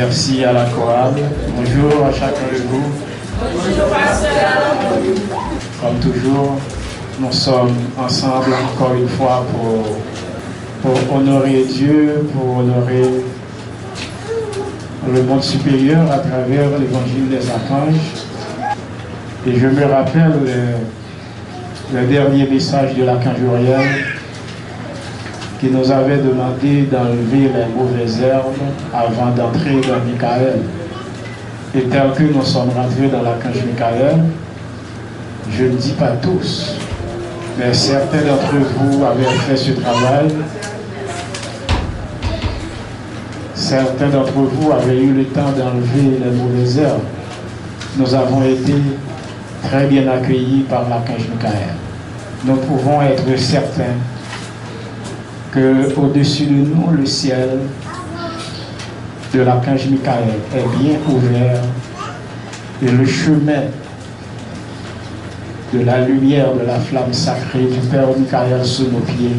Merci à la chorale. Bonjour à chacun de vous. Bonjour, pasteur. Comme toujours, nous sommes ensemble encore une fois pour honorer Dieu, pour honorer le monde supérieur à travers l'évangile des archanges. Et je me rappelle le dernier message de l'archange Uriel qui nous avait demandé d'enlever les mauvaises herbes avant d'entrer dans Michael. Et tel que nous sommes rentrés dans l'archange Michael, je ne dis pas tous, mais certains d'entre vous avaient fait ce travail. Certains d'entre vous avaient eu le temps d'enlever les mauvaises herbes. Nous avons été très bien accueillis par l'archange Michael. Nous pouvons être certains qu'au-dessus de nous, le ciel de l'archange Michael est bien ouvert et le chemin de la lumière de la flamme sacrée du Père Michael sous nos pieds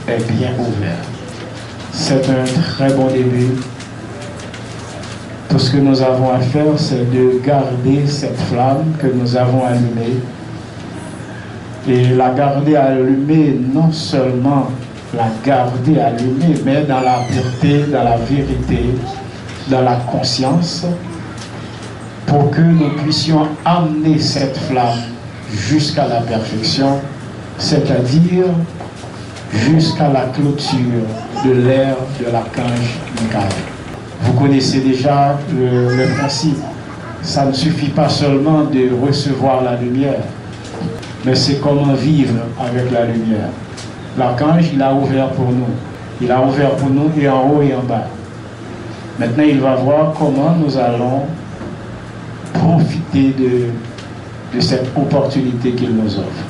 est bien ouvert. C'est un très bon début. Tout ce que nous avons à faire, c'est de garder cette flamme que nous avons allumée et la garder allumée, non seulement la garder allumée, mais dans la pureté, dans la vérité, dans la conscience, pour que nous puissions amener cette flamme jusqu'à la perfection, c'est-à-dire jusqu'à la clôture de l'ère de l'archange Michael. Vous connaissez déjà le principe. Ça ne suffit pas seulement de recevoir la lumière, mais c'est comment vivre avec la lumière. L'archange, il a ouvert pour nous. Il a ouvert pour nous et en haut et en bas. Maintenant, il va voir comment nous allons profiter de cette opportunité qu'il nous offre.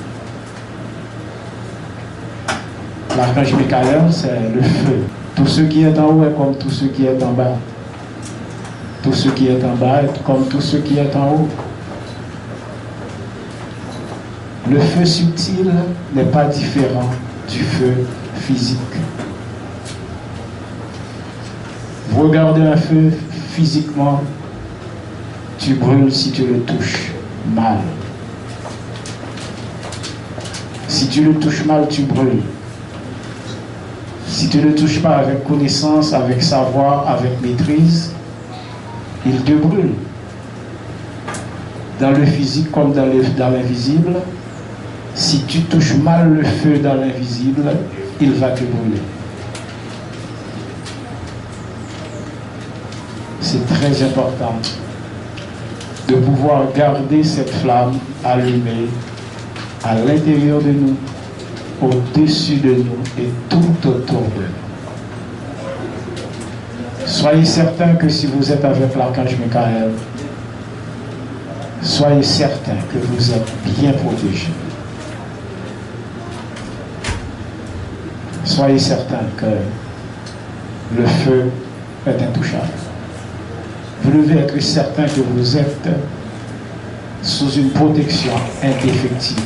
L'archange Michael, c'est le feu. Tout ce qui est en haut est comme tout ce qui est en bas. Tout ce qui est en bas est comme tout ce qui est en haut. Le feu subtil n'est pas différent du feu physique. Vous regardez un feu physiquement, tu brûles si tu le touches mal. Si tu le touches mal, tu brûles. Si tu ne le touches pas avec connaissance, avec savoir, avec maîtrise, il te brûle. Dans le physique comme dans l'invisible, si tu touches mal le feu dans l'invisible, il va te brûler. C'est très important de pouvoir garder cette flamme allumée à l'intérieur de nous, au-dessus de nous et tout autour de nous. Soyez certains que si vous êtes avec l'archange Michael, soyez certains que vous êtes bien protégés. Soyez certains que le feu est intouchable. Vous devez être certain que vous êtes sous une protection indéfectible.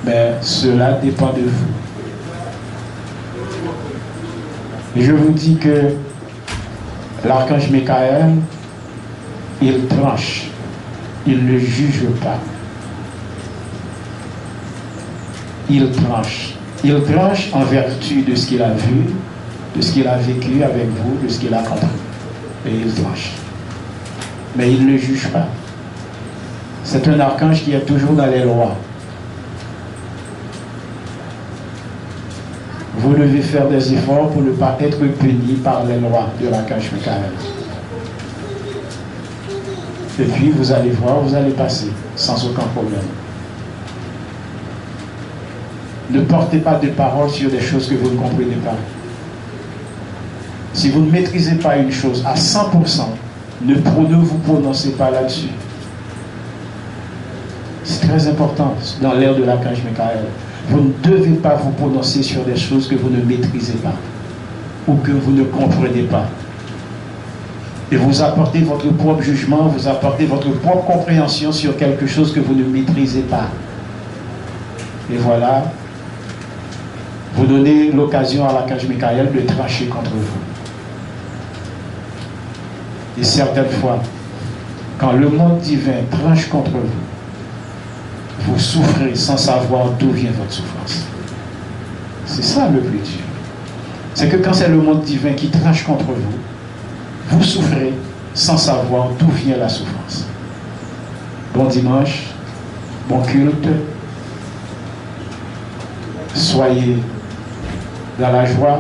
Mais cela dépend de vous. Et je vous dis que l'archange Michael, il tranche, il ne juge pas. Il tranche. Il tranche en vertu de ce qu'il a vu, de ce qu'il a vécu avec vous, de ce qu'il a compris. Et il tranche. Mais il ne juge pas. C'est un archange qui est toujours dans les lois. Vous devez faire des efforts pour ne pas être puni par les lois de l'archange Michael. Et puis vous allez voir, vous allez passer sans aucun problème. Ne portez pas de paroles sur des choses que vous ne comprenez pas. Si vous ne maîtrisez pas une chose à 100%, ne vous prononcez pas là-dessus. C'est très important dans l'ère de l'archange Michael. Vous ne devez pas vous prononcer sur des choses que vous ne maîtrisez pas ou que vous ne comprenez pas. Et vous apportez votre propre jugement, vous apportez votre propre compréhension sur quelque chose que vous ne maîtrisez pas. Et voilà, vous donnez l'occasion à l'archange Michael de trancher contre vous. Et certaines fois, quand le monde divin tranche contre vous, vous souffrez sans savoir d'où vient votre souffrance. C'est ça le plus dur. C'est que quand c'est le monde divin qui tranche contre vous, vous souffrez sans savoir d'où vient la souffrance. Bon dimanche, bon culte. Soyez dans la joie,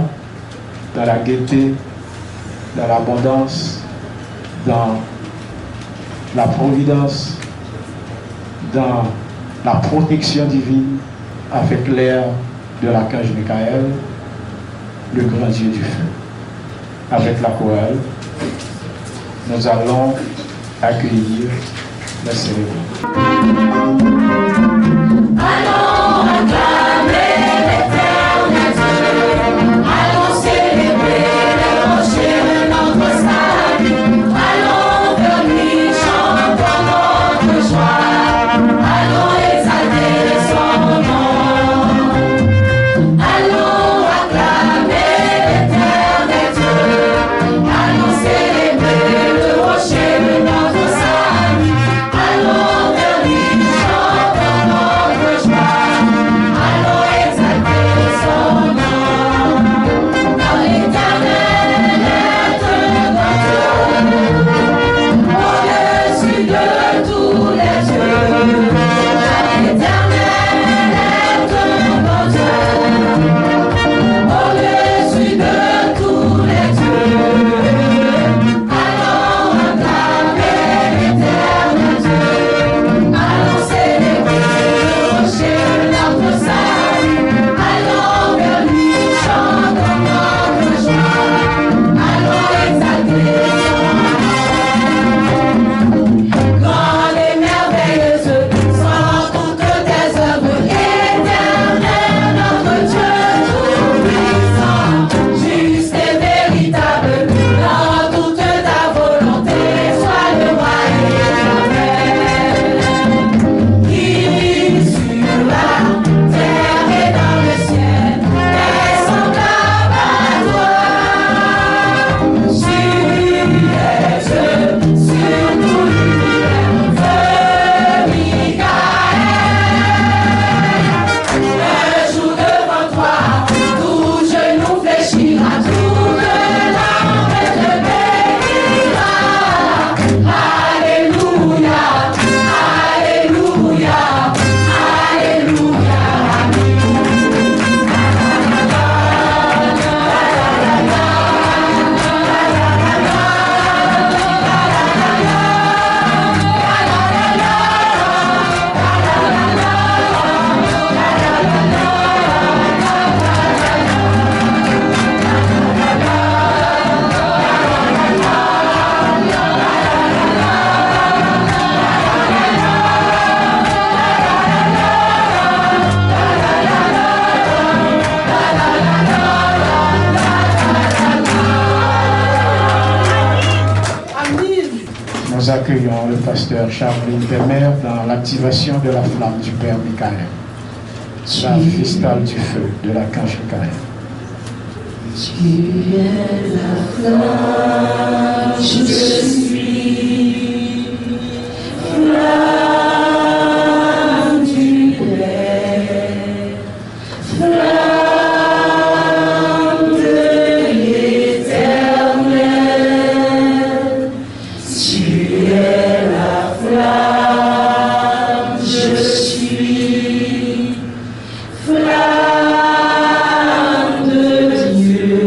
dans la gaieté, dans l'abondance, dans la providence, dans la protection divine, avec l'air de l'archange Michael, le grand Dieu du feu. Avec la chorale, nous allons accueillir la cérémonie. Allons acclamer l'éternel Dieu. Allons célébrer le rocher de notre salut. Allons vers lui chanter notre joie. Allons exalter son nom. Allons acclamer l'éternel Dieu. Allons célébrer le rocher de notre salut. Allons vers lui chanter notre joie. Allons exalter son nom. Dans l'éternel être notre Dieu, au-dessus de tous les dieux. Dans l'éternel être notre Dieu, au-dessus de tous les dieux. Allons acclamer l'éternel Dieu. Allons célébrer le rocher de notre salut. Allons vers lui chanter notre joie. Allons exalter son nom. Grande et merveilleuse sont toutes tes œuvres, éternel notre Dieu tout-puissant. Juste et véritable, dans toute ta volonté, sois le roi éternel. Qui sur la terre et dans le ciel est semblable à toi. Tu es Dieu sur tout l'univers, feu Michael. Un jour devant toi, tout genou fléchira, toute langue te bénira. Alléluia, Alléluia, Alléluia, Nous accueillons le pasteur Charline Demer dans l'activation de la flamme du Père Michael, la fistale du feu de l'archange Michael. Tu es la flamme, je suis flamme du Père, flamme de l'Éternel. Tu es la flamme, je suis flamme de Dieu,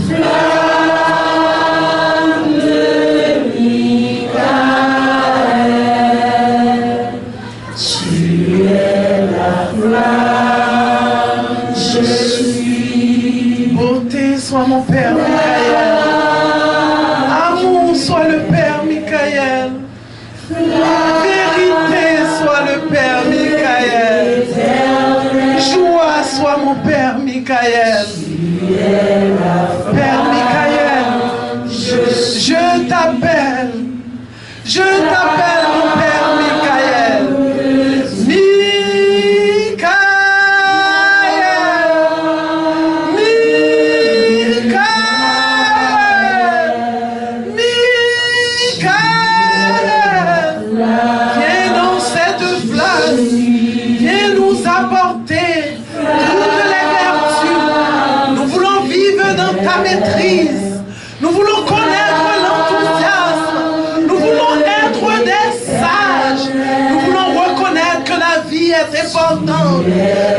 flamme est importante.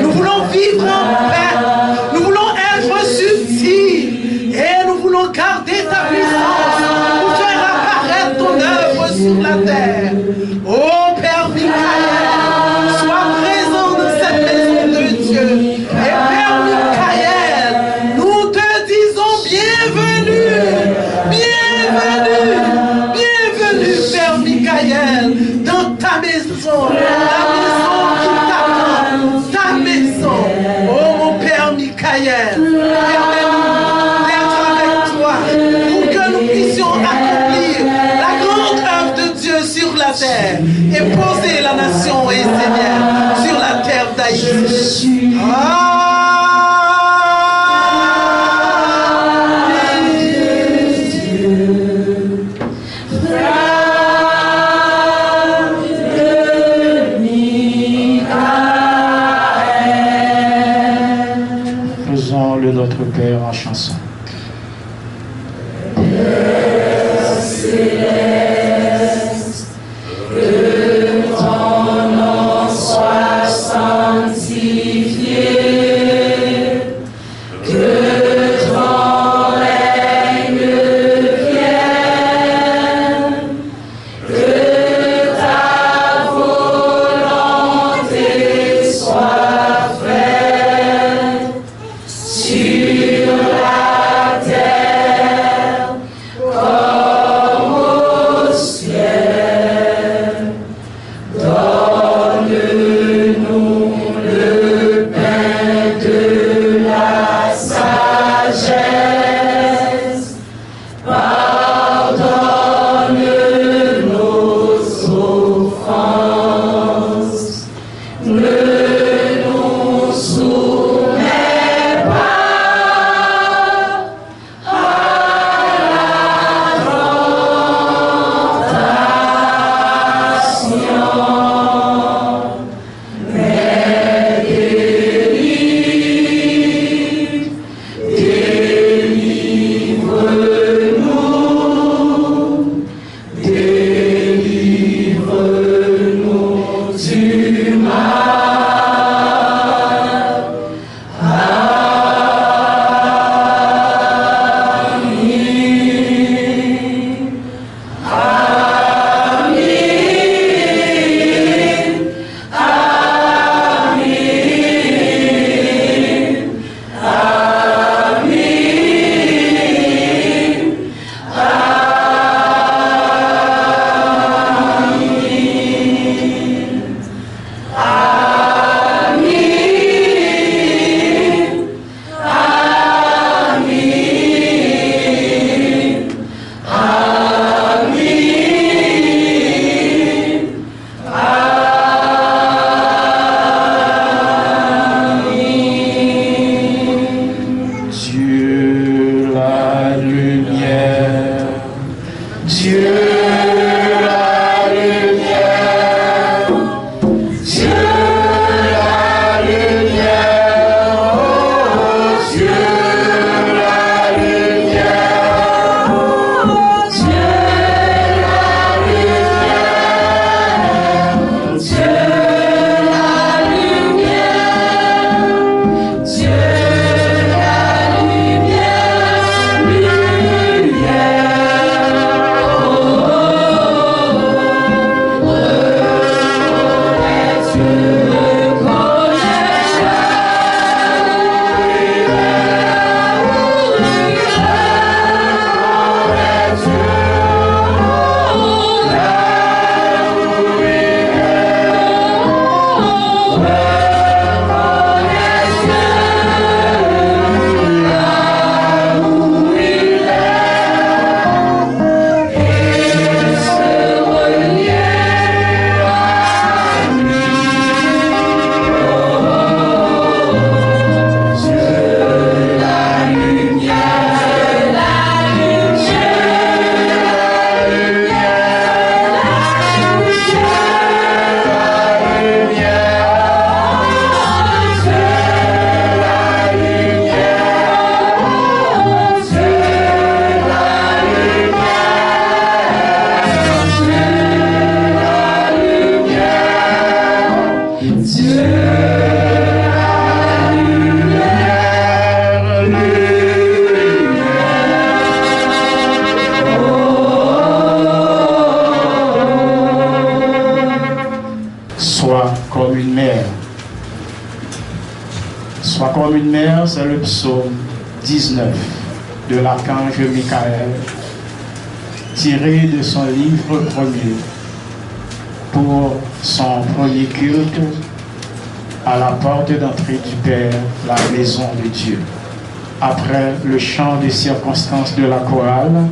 Nous voulons vivre en paix. Nous voulons être subtils. Et nous voulons garder ta puissance pour faire apparaître ton œuvre sur la terre. Oh Père Michael, sois présent dans cette maison de Dieu. Et Père Michael, nous te disons bienvenue, bienvenue, bienvenue Père Michael, dans ta maison, la maison qui t'attend, ta maison. Oh mon Père Michael, permets-nous d'être avec toi pour que nous puissions accomplir la grande œuvre de Dieu sur la terre et poser la nation essénienne sur la terre d'Haïti. Faisons le Notre Père en chanson. Oh Sois comme une mère, c'est le psaume 19 de l'archange Michael, tiré de son livre premier, pour son premier culte à la porte d'entrée du Père, la maison de Dieu. Après le chant des circonstances de la chorale,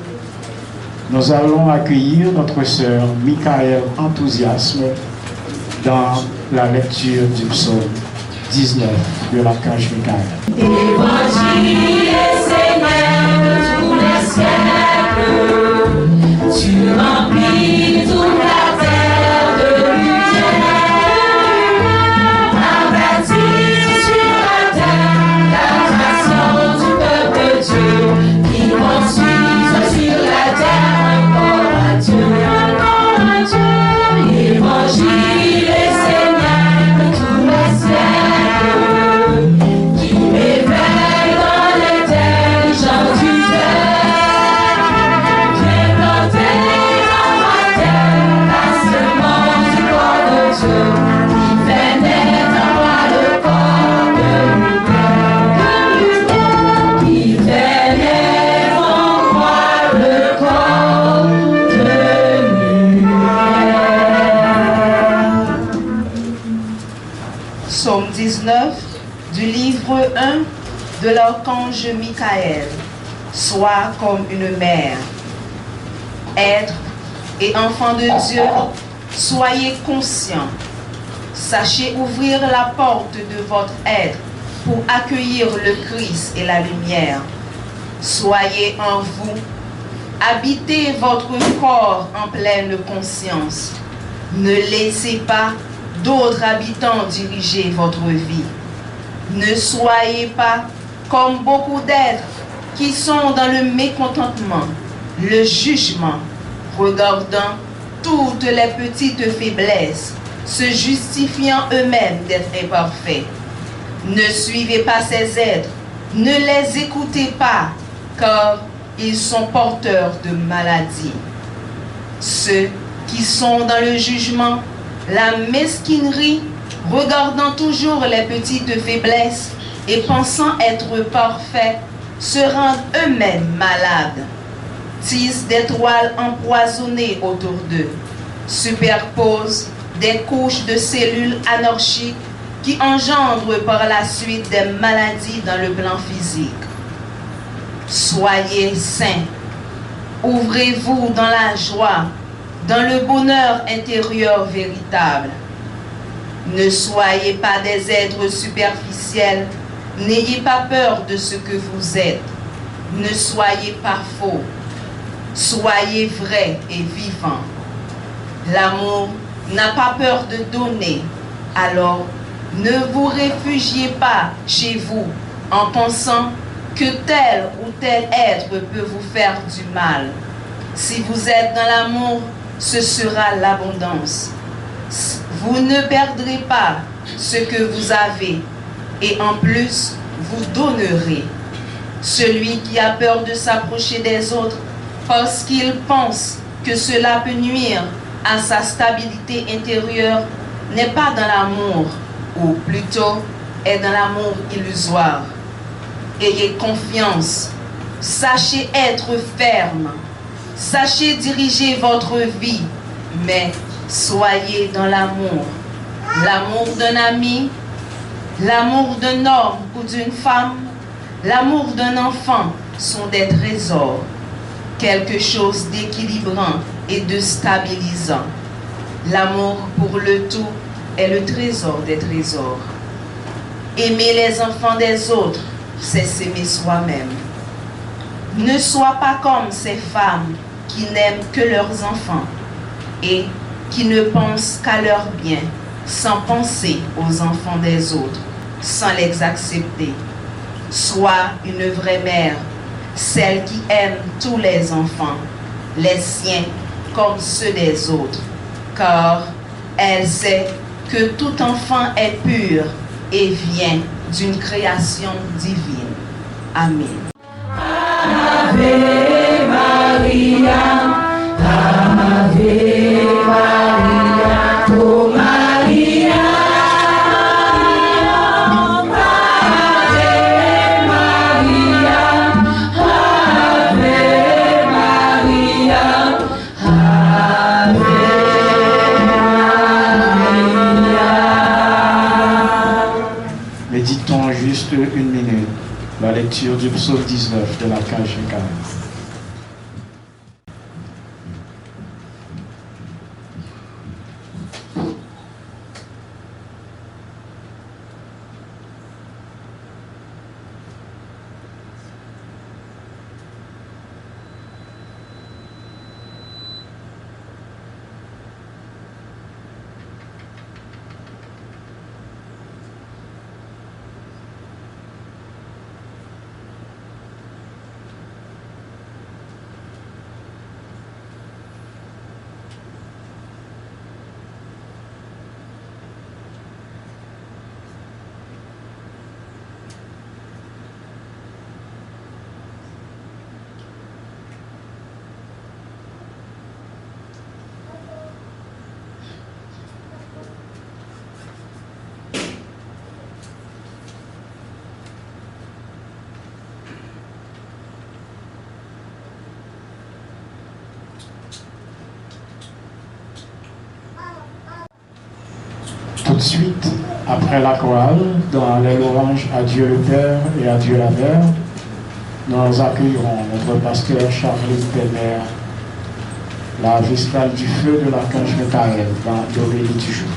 nous allons accueillir notre sœur Michael Enthousiasme dans la lecture du psaume 19 de l'archange Michael. Évangile, Seigneur, de tous les siècles, tu remplis toute la terre de lumière, avertis sur la terre la création du peuple de Dieu, qui construisent sur la terre un corps à Dieu, Évangile, Seigneur, de tous les siècles, qui éveille dans l'intelligence du Père, viens planter dans ma terre la semence du corps de Dieu, qui fait naître en moi le corps de lumière, qui fait naître en moi le corps de lumière. Psaume 19 du livre 1 de l'archange Michael. Sois comme une mère. Être et enfants de Dieu, soyez conscients. Sachez ouvrir la porte de votre être pour accueillir le Christ et la lumière. Soyez en vous. Habitez votre corps en pleine conscience. Ne laissez pas d'autres habitants diriger votre vie. Ne soyez pas comme beaucoup d'êtres qui sont dans le mécontentement, le jugement, regardant toutes les petites faiblesses, se justifiant eux-mêmes d'être imparfaits. Ne suivez pas ces êtres, ne les écoutez pas, car ils sont porteurs de maladies. Ceux qui sont dans le jugement, la mesquinerie, regardant toujours les petites faiblesses et pensant être parfaits, se rendent eux-mêmes malades, tissent des toiles empoisonnées autour d'eux, superposent des couches de cellules anarchiques qui engendrent par la suite des maladies dans le plan physique. Soyez saints, ouvrez-vous dans la joie, dans le bonheur intérieur véritable. Ne soyez pas des êtres superficiels, n'ayez pas peur de ce que vous êtes. Ne soyez pas faux, soyez vrais et vivants. L'amour n'a pas peur de donner, alors ne vous réfugiez pas chez vous en pensant que tel ou tel être peut vous faire du mal. Si vous êtes dans l'amour, ce sera l'abondance. Vous ne perdrez pas ce que vous avez et en plus, vous donnerez. Celui qui a peur de s'approcher des autres parce qu'il pense que cela peut nuire à sa stabilité intérieure n'est pas dans l'amour, ou plutôt est dans l'amour illusoire. Ayez confiance, sachez être ferme, sachez diriger votre vie, mais soyez dans l'amour. L'amour d'un ami, l'amour d'un homme ou d'une femme, l'amour d'un enfant sont des trésors, quelque chose d'équilibrant et de stabilisant. L'amour pour le tout est le trésor des trésors. Aimer les enfants des autres, c'est s'aimer soi-même. Ne sois pas comme ces femmes qui n'aiment que leurs enfants et qui ne pensent qu'à leur bien, sans penser aux enfants des autres, sans les accepter. Sois une vraie mère, celle qui aime tous les enfants, les siens comme ceux des autres, car elle sait que tout enfant est pur et vient d'une création divine. Amen. Ave Maria, Ave Maria, oh Maria, Lecture du psaume 19 de l'archange Michael. Tout de suite, après la chorale, dans les louanges à Dieu le Père et à Dieu la Mère, nous accueillerons notre pasteur Charles Pelmer, la vestale du feu de l'archange Michael dans l'Aurélie du jour.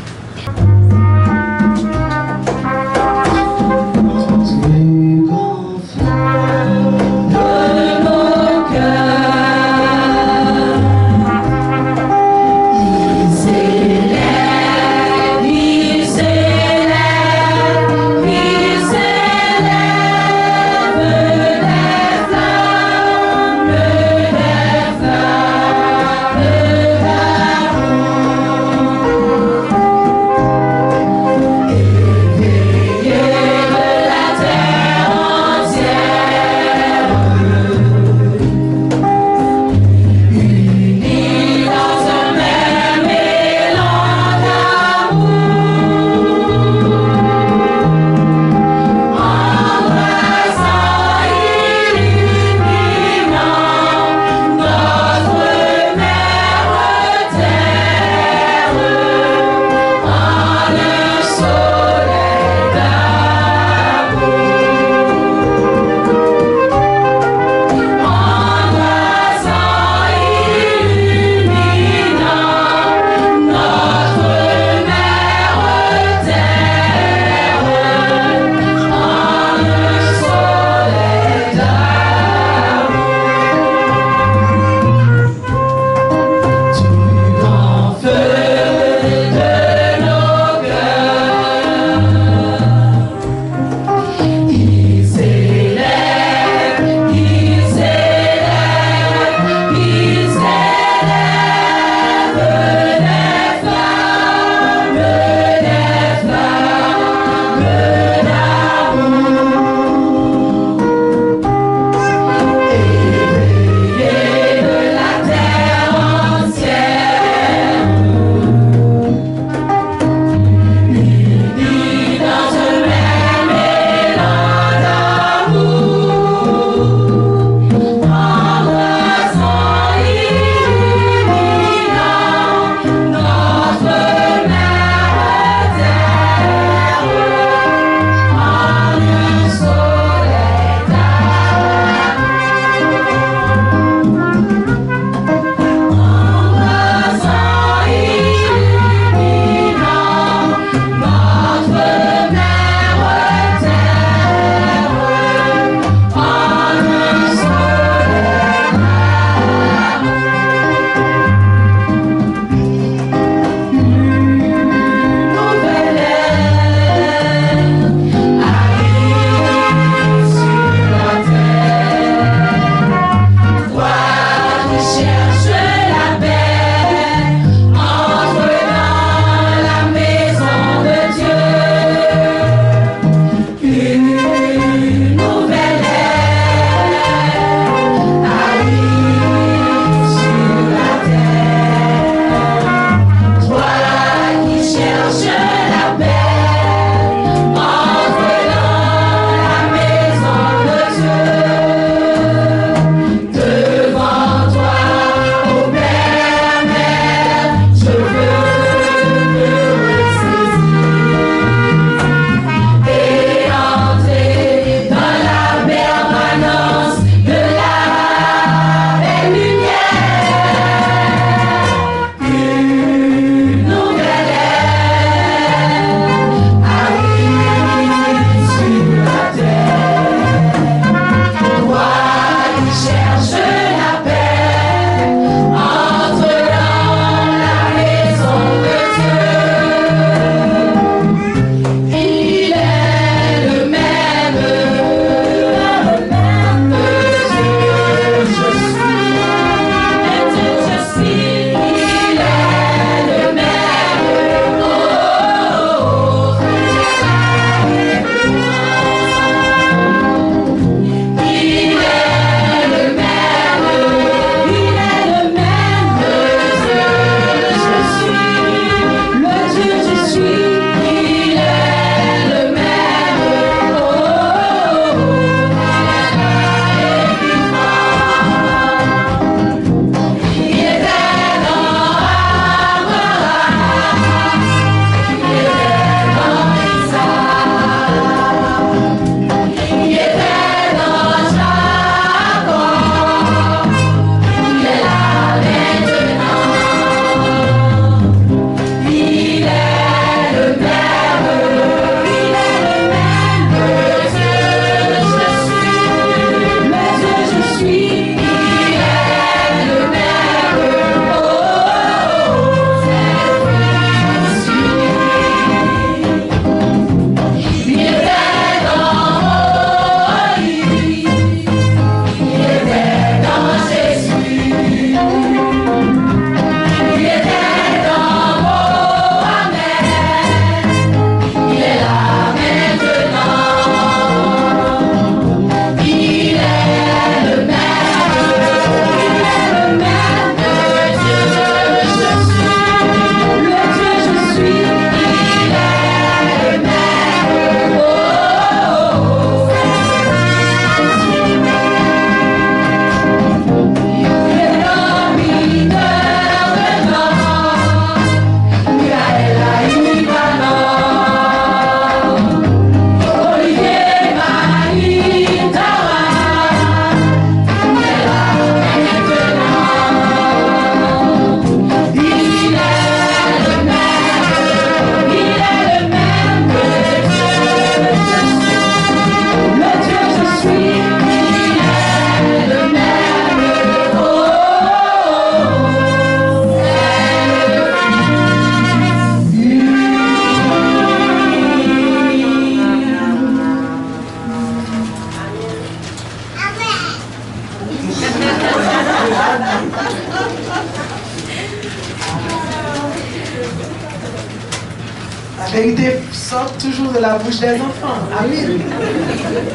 vérité sort toujours de la bouche des enfants. Amen.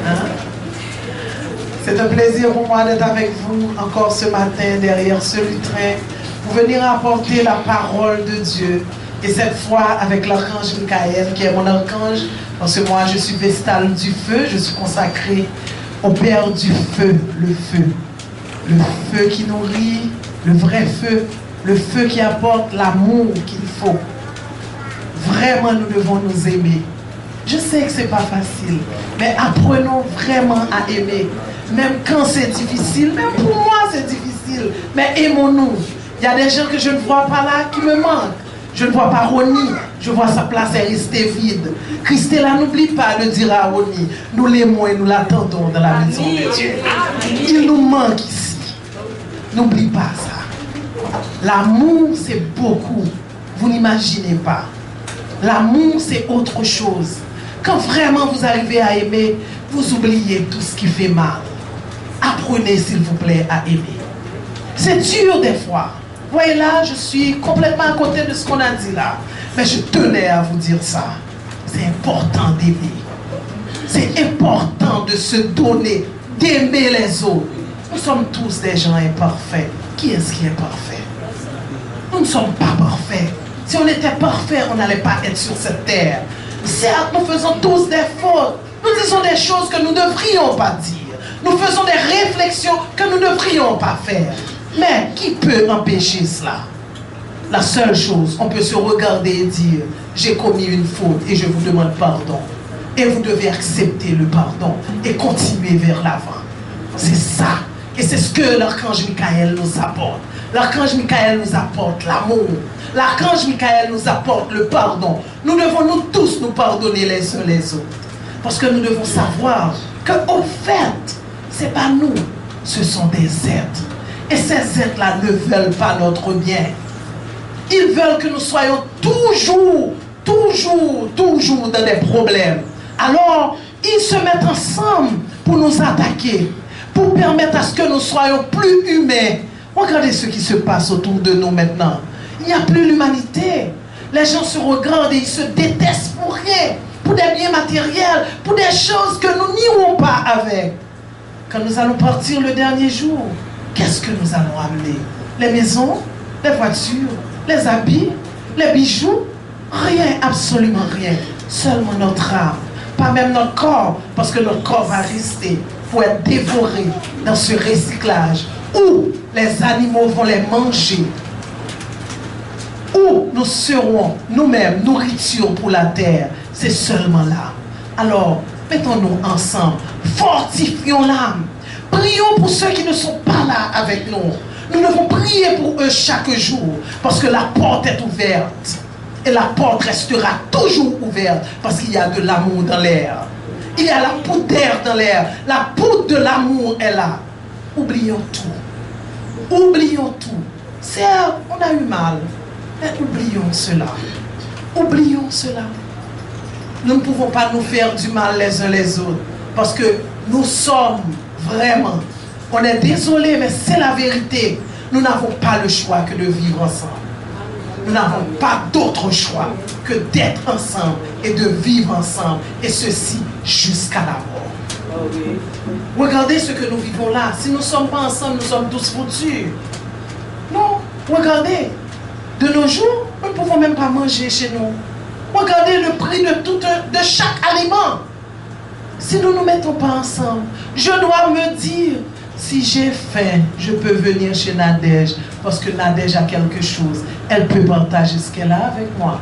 Hein? C'est un plaisir pour moi d'être avec vous encore ce matin derrière ce lutrin pour venir apporter la parole de Dieu. Et cette fois avec l'archange Michael qui est mon archange, parce que moi je suis vestale du feu, je suis consacrée au Père du feu, le feu. Le feu qui nourrit, le vrai feu, le feu qui apporte l'amour qu'il faut. Vraiment, nous devons nous aimer. Je sais que ce n'est pas facile, mais apprenons vraiment à aimer. Même quand c'est difficile, même pour moi c'est difficile, mais aimons-nous. Il y a des gens que je ne vois pas là qui me manquent. Je ne vois pas Ronnie, je vois sa place est restée vide. Christella, n'oublie pas de dire à Ronnie, nous l'aimons et nous l'attendons dans la maison de Dieu. Il nous manque ici. N'oublie pas ça. L'amour, c'est beaucoup. Vous n'imaginez pas. L'amour, c'est autre chose. Quand vraiment vous arrivez à aimer, vous oubliez tout ce qui fait mal. Apprenez, s'il vous plaît, à aimer. C'est dur des fois. Vous voyez là, je suis complètement à côté de ce qu'on a dit là. Mais je tenais à vous dire ça. C'est important d'aimer. C'est important de se donner, d'aimer les autres. Nous sommes tous des gens imparfaits. Qui est-ce qui est parfait? Nous ne sommes pas parfaits. Si on était parfait, on n'allait pas être sur cette terre. Certes, nous faisons tous des fautes. Nous disons des choses que nous ne devrions pas dire. Nous faisons des réflexions que nous ne devrions pas faire. Mais qui peut empêcher cela? La seule chose, on peut se regarder et dire, j'ai commis une faute et je vous demande pardon. Et vous devez accepter le pardon et continuer vers l'avant. C'est ça. Et c'est ce que l'archange Michael nous apporte. L'archange Michael nous apporte l'amour. L'archange Michael nous apporte le pardon. Nous devons nous tous nous pardonner les uns les autres. Parce que nous devons savoir qu'au fait, ce n'est pas nous, ce sont des êtres. Et ces êtres-là ne veulent pas notre bien. Ils veulent que nous soyons toujours dans des problèmes. Alors, ils se mettent ensemble pour nous attaquer, pour permettre à ce que nous soyons plus humains. Regardez ce qui se passe autour de nous maintenant. Il n'y a plus l'humanité. Les gens se regardent et ils se détestent pour rien, pour des biens matériels, pour des choses que nous n'irons pas avec. Quand nous allons partir le dernier jour, qu'est-ce que nous allons amener? Les maisons, les voitures, les habits, les bijoux? Rien, absolument rien. Seulement notre âme, pas même notre corps, parce que notre corps va rester pour être dévoré dans ce recyclage où les animaux vont les manger, où nous serons nous-mêmes nourriture pour la terre. C'est seulement là. Alors, mettons-nous ensemble, fortifions l'âme. Prions pour ceux qui ne sont pas là avec nous. Nous devons prier pour eux chaque jour, parce que la porte est ouverte. Et la porte restera toujours ouverte, parce qu'il y a de l'amour dans l'air. Il y a la poudre d'air dans l'air. La poudre de l'amour est là. Oublions tout. Oublions tout. Certes, on a eu mal, mais oublions cela. Oublions cela. Nous ne pouvons pas nous faire du mal les uns les autres, parce que nous sommes vraiment, on est désolé, mais c'est la vérité. Nous n'avons pas le choix que de vivre ensemble. Nous n'avons pas d'autre choix que d'être ensemble et de vivre ensemble, et ceci jusqu'à la mort. Regardez ce que nous vivons là. Si nous ne sommes pas ensemble, nous sommes tous foutus. Non, regardez. De nos jours, nous ne pouvons même pas manger chez nous. Regardez le prix de chaque aliment. Si nous ne nous mettons pas ensemble, je dois me dire, si j'ai faim, je peux venir chez Nadège, parce que Nadège a quelque chose. Elle peut partager ce qu'elle a avec moi.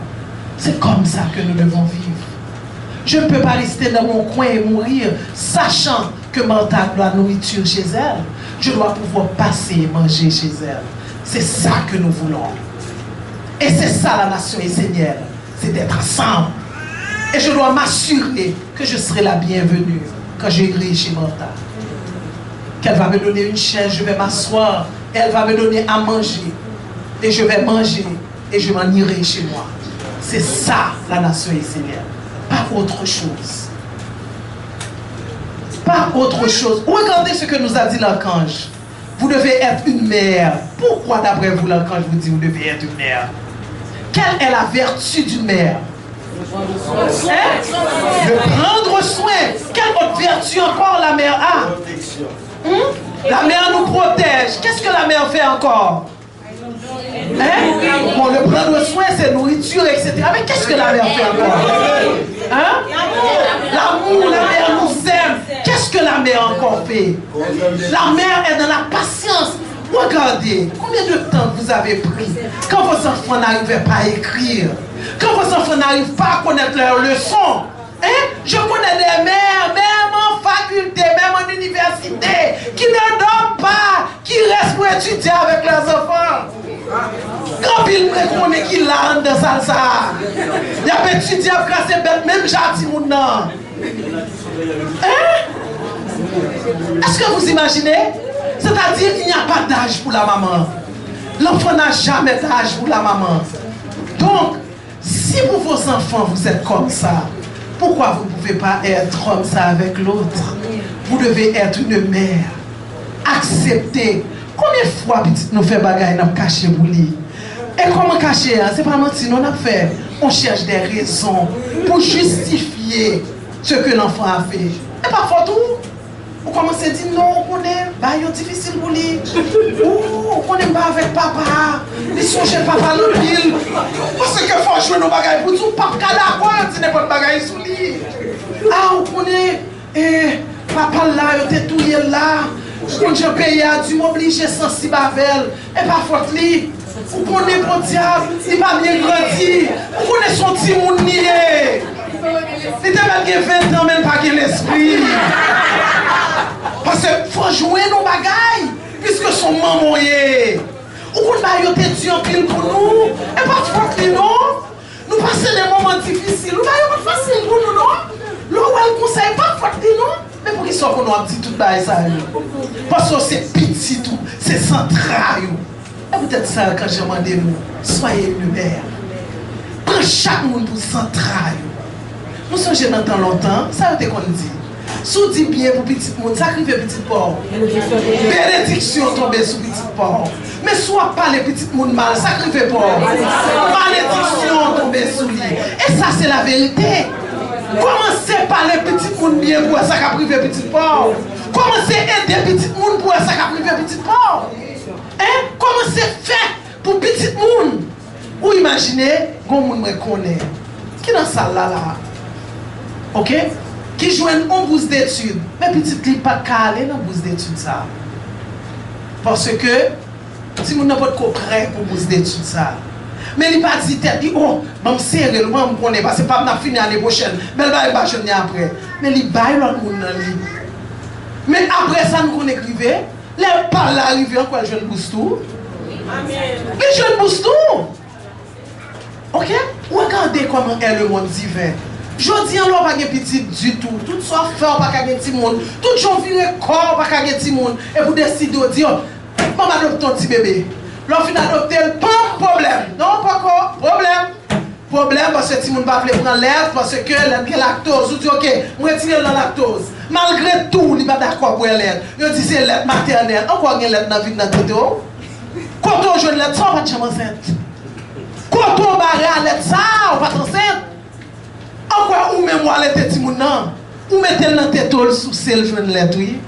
C'est comme ça que nous devons vivre. Je ne peux pas rester dans mon coin et mourir, sachant que Martha a de la nourriture chez elle. Je dois pouvoir passer et manger chez elle. C'est ça que nous voulons. Et c'est ça la nation essénienne. C'est d'être ensemble. Et je dois m'assurer que je serai la bienvenue quand j'irai chez Martha. Qu'elle va me donner une chaise, je vais m'asseoir, et elle va me donner à manger. Et je vais manger, et je m'en irai chez moi. C'est ça la nation essénienne. Pas autre chose. Pas autre chose. Regardez ce que nous a dit l'archange. Vous devez être une mère. Pourquoi d'après vous l'archange vous dit vous devez être une mère? Quelle est la vertu d'une mère? De prendre soin. Quelle autre vertu encore la mère a? La mère nous protège. Qu'est-ce que la mère fait encore? Bon, le prendre soin, c'est nourriture, etc. Mais qu'est-ce que la mère fait encore? L'amour, la mère nous aime. Qu'est-ce que la mère encore fait? La mère est dans la patience. Regardez, combien de temps vous avez pris quand vos enfants n'arrivaient pas à écrire, quand vos enfants n'arrivent pas à connaître leurs leçons. Je connais des mères, même en faculté, même en université, qui ne dorment pas, qui restent pour étudier avec leurs enfants. Quand ils me connaissent qui l'a dans ça, il y a étudié à casser bête, même gentil moun. Est-ce que vous imaginez? C'est-à-dire qu'il n'y a pas d'âge pour la maman. L'enfant n'a jamais d'âge pour la maman. Donc, si pour vos enfants vous êtes comme ça, pourquoi vous ne pouvez pas être comme ça avec l'autre? Vous devez être une mère. Accepter. Combien de fois nous faisons bagaille, nous cacher pour lui? Et comment cacher? C'est pas mentir, nous avons fait. On cherche des raisons pour justifier ce que l'enfant a fait. Et parfois tout. On commence à dire non, on est difficile pour lui. On n'est pas avec papa. Il songe papa le pile. Parce que faut jouer nos bagailles pour tout. Papa d'accord, tu n'es pas de bagaille sur lui. On connaît, papa là, il était tout là. Quand je paye à Dieu, m'obliger sensible avec elle. Et parfois, lui, on connaît le diable, il va bien grandir. On connaît son petit monde nié. Il était même 20 ans, même pas l'esprit. Parce qu'il faut jouer nos bagailles, puisque son maman est. Ou qu'on va y Dieu en pile pour nous. Et parfois, non. Nous passons des moments difficiles. Nous va y facile pour nous, non? L'eau, elle conseille pas de non. Mais pour qu'ils soient qu'on a dit tout ça. Parce que c'est petit tout, c'est central. Et peut-être ça, quand je demande nous, soyez une mère. Prends chaque monde pour central. Nous sommes dans tant longtemps, ça a été qu'on dit. Si on dit bien pour petit monde, sacrifier petit porc. Bénédiction tomber sur petit porc. Mais soit pas les petits monde mal, sacrifier porc. Malédiction tomber sur lui. Et ça, c'est la vérité. Commencez par les petits monde bien pour sacrifier petit porc. Commencez à aider petit monde pour sacrifier petit porc. Commencez à faire pour petit monde. Ou imaginez, quand monde me connaît. Qui dans ça là? Ok? Qui joue une bourse d'études. Mais petit ne pas calé dans la bourse d'études ça. Parce que si vous n'avez pas de prêt pour bourse d'études ça. Mais il pas dit oh, je me serre, je me connais parce que pas m'a fini l'année prochaine. Mais il va pas jeune après. Mais il baille l'autre monde dans lui. Mais après ça nous connaît privé, les pas l'arriver encore jeune bourse tout. Amen. Mais jeune bourse tout. OK? Regardez comment est le monde divin. Je dis on pas de petit du tout. Tout ça fait pas de petit monde. Tout gens viré corps pas de petit monde et vous décidez de dire maman adopte ton petit bébé. L'on fin adopter pas problème. Non pas quoi problème parce que petit monde pas prendre l'air parce que la lactose. Vous dites OK, on retire la lactose. Malgré tout, il pas d'accord pour l'air. Il dit c'est l'air maternelle. Encore une lettre dans vie dans tête. Quand on joue l'air ça pas de chambre enceinte. Quand on barre à l'air ça, on pas enceinte. Encore ou même moi les petits moun nan ou mettez dans tête sous celle joindre lettre oui.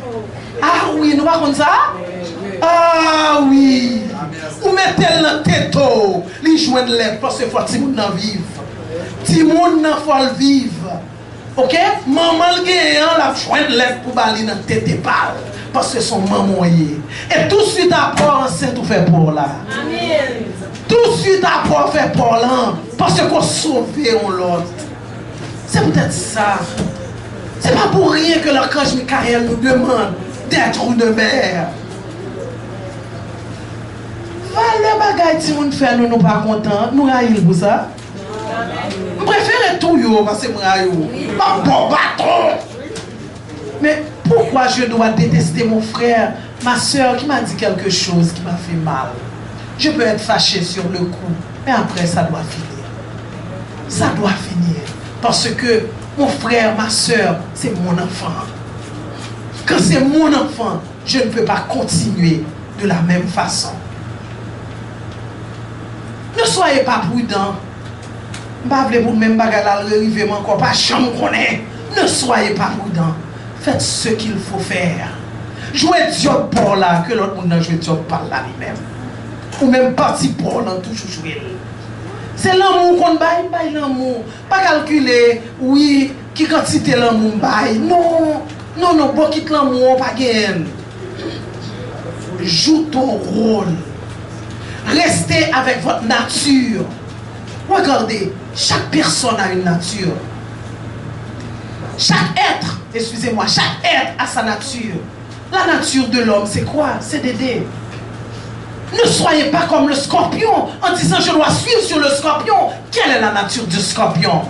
Ah oui, nous pas comme ça? Ah oui. Ou mettez dans tête li joindre lettre parce que faut petit moun nan vivre. Petit moun nan faut vivre. OK? Maman le gagnant la joindre lettre pour bali dans tête et parle parce que son maman y. Et tout de suite après enceinte ou fait pour là. Amen. Tout de suite après fait pour là parce qu'on sauve l'autre. C'est peut-être ça. C'est pas pour rien que l'archange Michael nous demande d'être une mère. Le bagage si on fait nous pas contents, nous raillons pour ça. Je préfère tout yo parce que moi raillons. Pas bon bâton. Mais pourquoi je dois détester mon frère, ma soeur qui m'a dit quelque chose qui m'a fait mal? Je peux être fâché sur le coup, mais après ça doit finir. Ça doit finir. Parce que mon frère, ma soeur, c'est mon enfant. Quand c'est mon enfant, je ne peux pas continuer de la même façon. Ne soyez pas prudents. Pas vous même bagarre arriver encore pas chambre connaît. Ne soyez pas prudents. Faites ce qu'il faut faire. Jouez Dieu pour là que l'autre monde n'a joué Dieu par là lui-même. Ou même parti pour là toujours jouer. C'est l'amour qu'on baille l'amour. Pas calculer oui qui quantité l'amour baille. Non, bon quitte l'amour pas gain. Joue ton rôle. Restez avec votre nature. Regardez, chaque personne a une nature. Chaque être, excusez-moi, chaque être a sa nature. La nature de l'homme, c'est quoi? C'est d'aider. Ne soyez pas comme le scorpion en disant je dois suivre sur le scorpion. Quelle est la nature du scorpion?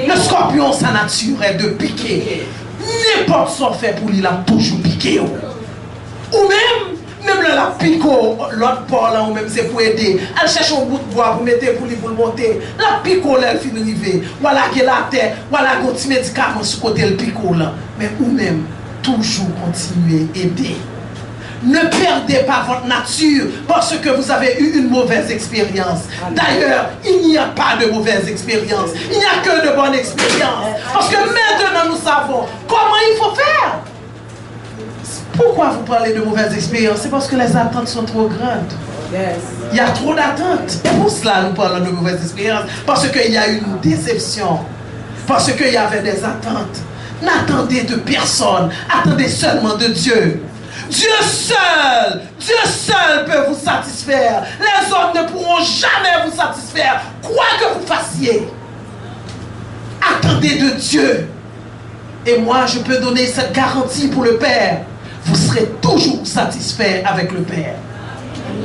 Le scorpion, sa nature est de piquer. N'importe ce qu'on fait pour lui, il a toujours piqué. Ou même la pico, l'autre bord là, ou même c'est pour aider. Elle cherche un bout de bois pour mettre pour lui pour le monter. La pico là, elle finit d'arriver. Voilà qu'elle a terre, voilà un petit médicament sur côté le pico là. Mais ou même, toujours continuer à aider. Ne perdez pas votre nature parce que vous avez eu une mauvaise expérience. D'ailleurs, il n'y a pas de mauvaise expérience. Il n'y a que de bonnes expériences. Parce que maintenant, nous savons comment il faut faire. Pourquoi vous parlez de mauvaise expérience? C'est parce que les attentes sont trop grandes. Il y a trop d'attentes. Et pour cela, nous parlons de mauvaise expérience. Parce qu'il y a eu une déception. Parce qu'il y avait des attentes. N'attendez de personne. Attendez seulement de Dieu. Dieu seul peut vous satisfaire. Les hommes ne pourront jamais vous satisfaire, quoi que vous fassiez. Attendez de Dieu. Et moi, je peux donner cette garantie pour le Père. Vous serez toujours satisfait avec le Père.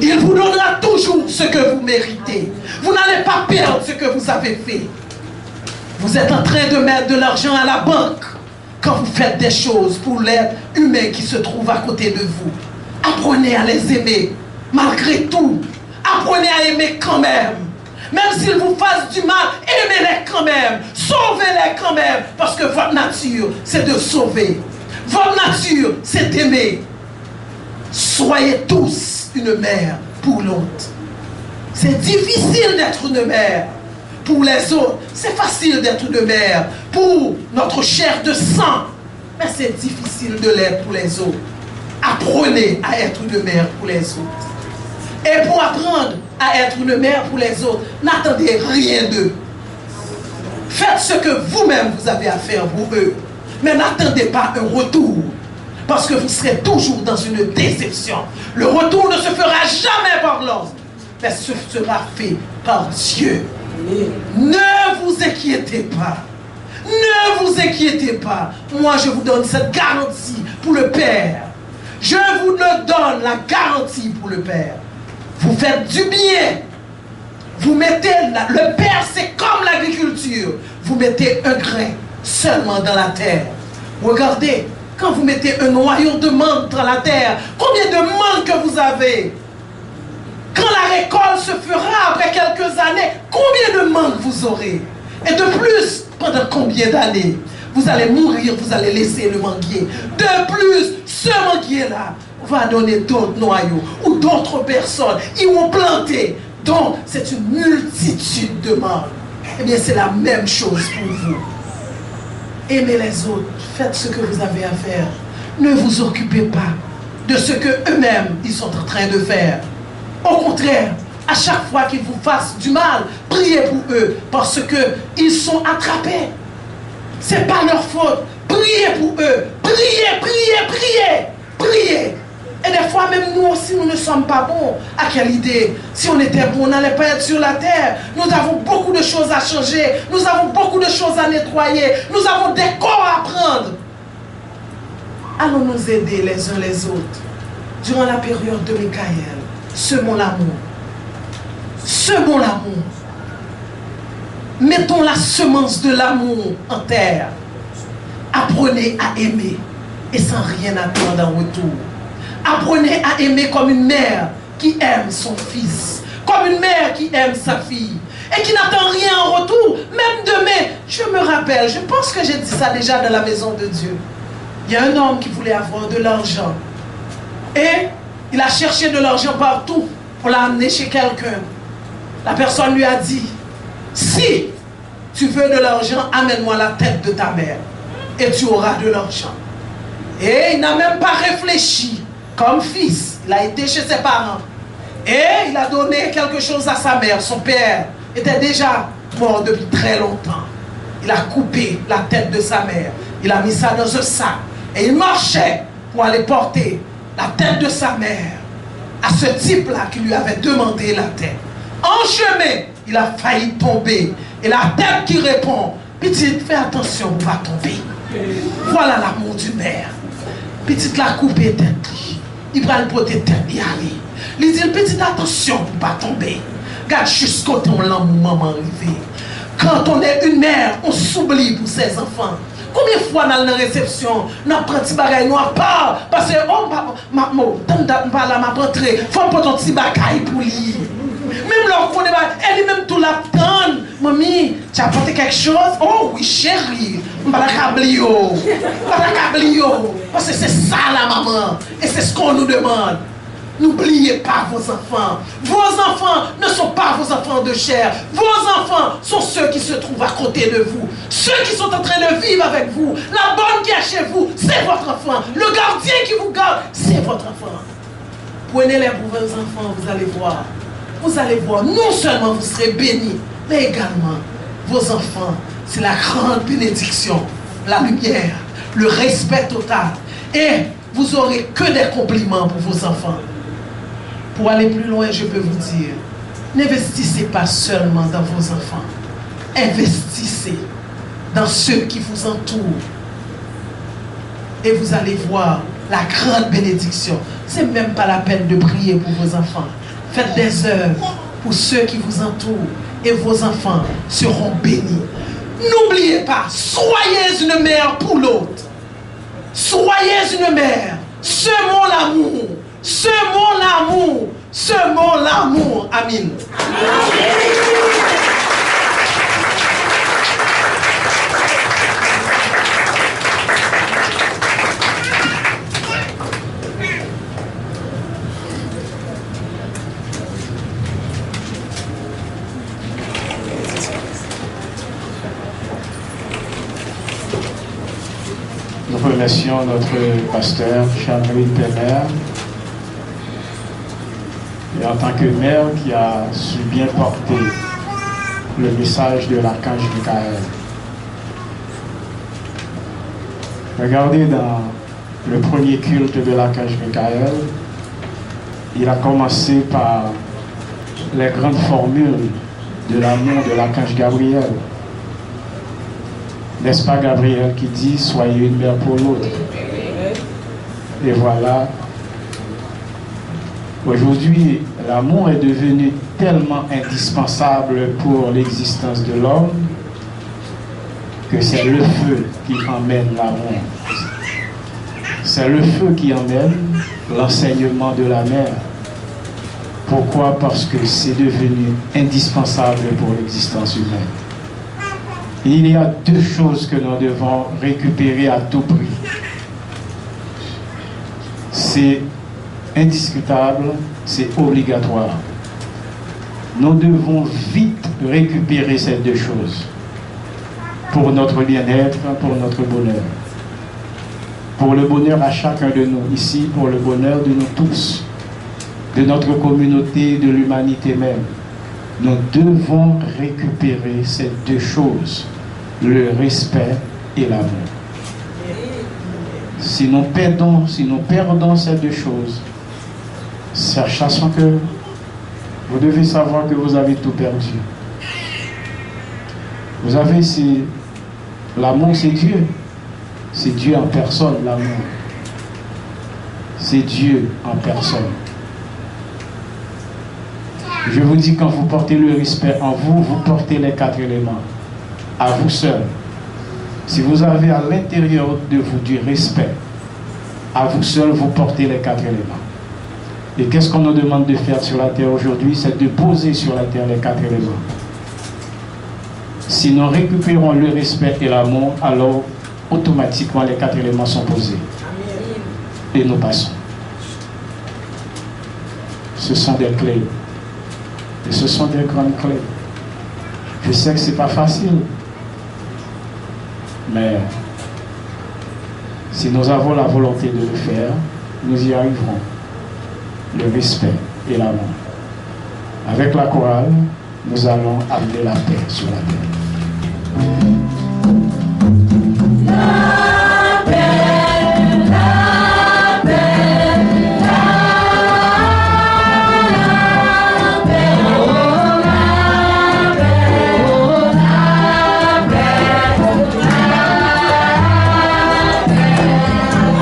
Il vous donnera toujours ce que vous méritez. Vous n'allez pas perdre ce que vous avez fait. Vous êtes en train de mettre de l'argent à la banque. Quand vous faites des choses pour l'être humain qui se trouve à côté de vous, apprenez à les aimer malgré tout. Apprenez à aimer quand même. Même s'ils vous fassent du mal, aimez-les quand même. Sauvez-les quand même. Parce que votre nature, c'est de sauver. Votre nature, c'est d'aimer. Soyez tous une mère pour l'autre. C'est difficile d'être une mère. Pour les autres, c'est facile d'être une mère pour notre chair de sang, mais c'est difficile de l'être pour les autres. Apprenez à être une mère pour les autres. Et pour apprendre à être une mère pour les autres, n'attendez rien d'eux. Faites ce que vous-même vous avez à faire pour eux, mais n'attendez pas un retour, parce que vous serez toujours dans une déception. Le retour ne se fera jamais par l'homme, mais ce sera fait par Dieu. Ne vous inquiétez pas. Ne vous inquiétez pas. Moi, je vous donne cette garantie pour le Père. Je vous le donne, la garantie pour le Père. Vous faites du bien. Vous mettez, le Père, c'est comme l'agriculture. Vous mettez un grain seulement dans la terre. Regardez, quand vous mettez un noyau de menthe dans la terre, combien de menthe que vous avez? Quand la récolte se fera après quelques années, combien de mangues vous aurez? Et de plus, pendant combien d'années? Vous allez mourir, vous allez laisser le manguier. De plus, ce manguier-là va donner d'autres noyaux ou d'autres personnes. Ils vont planter. Donc, c'est une multitude de mangues. Eh bien, c'est la même chose pour vous. Aimez les autres. Faites ce que vous avez à faire. Ne vous occupez pas de ce qu'eux-mêmes, ils sont en train de faire. Au contraire, à chaque fois qu'ils vous fassent du mal, priez pour eux, parce qu'ils sont attrapés. Ce n'est pas leur faute. Priez pour eux. Priez. Et des fois, même nous aussi, nous ne sommes pas bons. À quelle idée? Si on était bon, on n'allait pas être sur la terre. Nous avons beaucoup de choses à changer. Nous avons beaucoup de choses à nettoyer. Nous avons des corps à prendre. Allons nous aider les uns les autres. Durant la période de Michael, semons l'amour. Semons l'amour. Mettons la semence de l'amour en terre. Apprenez à aimer et sans rien attendre en retour. Apprenez à aimer comme une mère qui aime son fils, comme une mère qui aime sa fille et qui n'attend rien en retour. Même demain, je me rappelle, je pense que j'ai dit ça déjà dans la maison de Dieu. Il y a un homme qui voulait avoir de l'argent et il a cherché de l'argent partout. On l'a amené chez quelqu'un. La personne lui a dit, si Tu veux de l'argent, amène-moi la tête de ta mère. Et tu auras de l'argent. Et il n'a même pas réfléchi. Comme fils, il a été chez ses parents. Et il a donné quelque chose à sa mère. Son père était déjà mort depuis très longtemps. Il a coupé la tête de sa mère. Il a mis ça dans un sac. Et il marchait pour aller porter la tête de sa mère à ce type-là qui lui avait demandé la tête. En chemin, il a failli tomber. Et la tête qui répond, petite, fais attention, on va tomber. Voilà l'amour du père. Petite l'a coupé tête. Il va le porter tête et aller. Il dit, petite, attention pour ne pas tomber. Regarde jusqu'au temps où l'amour maman arrivé. Quand on est une mère, on s'oublie pour ses enfants. Combien de fois dans la réception, on prend un petit bagage noir pas parce que oh pas là m'a rentré, faut prendre un petit bagage pour lui. Même là on est elle même tout la tante, mamie, tu as apporté quelque chose? Oh oui chérie, on va la câbler parce que c'est ça la maman et c'est ce qu'on nous demande. N'oubliez pas vos enfants. Vos enfants ne sont pas vos enfants de chair. Vos enfants sont ceux qui se trouvent à côté de vous. Ceux qui sont en train de vivre avec vous. La bonne qui est chez vous, c'est votre enfant. Le gardien qui vous garde, c'est votre enfant. Prenez-les pour vos enfants, vous allez voir. Vous allez voir, non seulement vous serez bénis, mais également, vos enfants, c'est la grande bénédiction, la lumière, le respect total. Et vous n'aurez que des compliments pour vos enfants. Pour aller plus loin, je peux vous dire, n'investissez pas seulement dans vos enfants. Investissez dans ceux qui vous entourent. Et vous allez voir la grande bénédiction. Ce n'est même pas la peine de prier pour vos enfants. Faites des œuvres pour ceux qui vous entourent. Et vos enfants seront bénis. N'oubliez pas, soyez une mère pour l'autre. Soyez une mère. Semons l'amour. Semons l'amour. Semons l'amour. Amen. Nous remercions notre pasteur, Charline Penner, et en tant que mère qui a su bien porter le message de l'archange Michael. Regardez dans le premier culte de l'archange Michael, il a commencé par les grandes formules de l'amour de l'archange Gabriel. N'est-ce pas Gabriel qui dit « Soyez une mère pour l'autre ». Et voilà, aujourd'hui, l'amour est devenu tellement indispensable pour l'existence de l'homme que c'est le feu qui emmène l'amour. C'est le feu qui emmène l'enseignement de la mère. Pourquoi? Parce que c'est devenu indispensable pour l'existence humaine. Il y a deux choses que nous devons récupérer à tout prix. C'est indiscutable, c'est obligatoire. Nous devons vite récupérer ces deux choses pour notre bien-être, pour notre bonheur. Pour le bonheur à chacun de nous ici, pour le bonheur de nous tous, de notre communauté, de l'humanité même. Nous devons récupérer ces deux choses, le respect et l'amour. Si nous perdons ces deux choses, sachant que vous devez savoir que vous avez tout perdu. Vous avez l'amour, c'est Dieu. C'est Dieu en personne, l'amour. C'est Dieu en personne. Je vous dis, quand vous portez le respect en vous, vous portez les 4 éléments. À vous seul. Si vous avez à l'intérieur de vous du respect, à vous seul, vous portez les 4 éléments. Et qu'est-ce qu'on nous demande de faire sur la terre aujourd'hui? C'est de poser sur la terre les 4 éléments. Si nous récupérons le respect et l'amour, alors automatiquement les 4 éléments sont posés. Et nous passons. Ce sont des clés. Et ce sont des grandes clés. Je sais que ce n'est pas facile. Mais si nous avons la volonté de le faire, nous y arriverons. Le respect et l'amour. Avec la chorale, nous allons amener la paix sur la terre. La paix, la paix, la paix, oh la paix, oh la paix,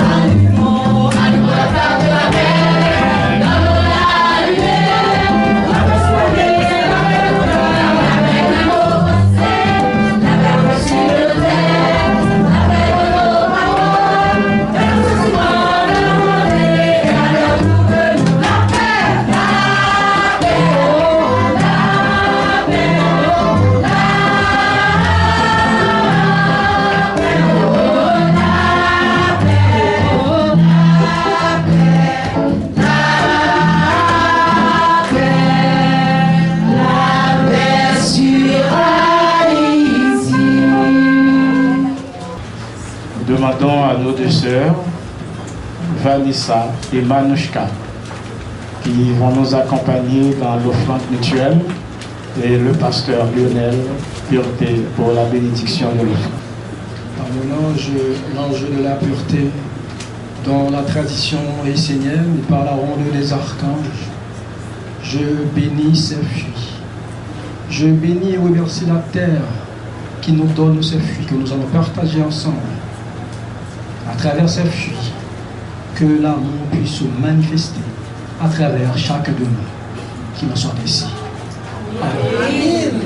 allumons la flamme de la paix, donnons la lumière, la paix sur la paix, la paix avec les mots passés, la paix sur le terre. Demandons à nos deux sœurs, Vanessa et Manouchka, qui vont nous accompagner dans l'offrande mutuelle, et le pasteur Lionel Pureté pour la bénédiction de l'offrande. Par l'ange de la pureté, dans la tradition essénienne et par la ronde des archanges, je bénis ces fruits. Je bénis et remercie la terre qui nous donne ces fruits que nous allons partager ensemble. À travers ces fruits, que l'amour puisse se manifester à travers chaque de nous qui nous sommes ici. Amen.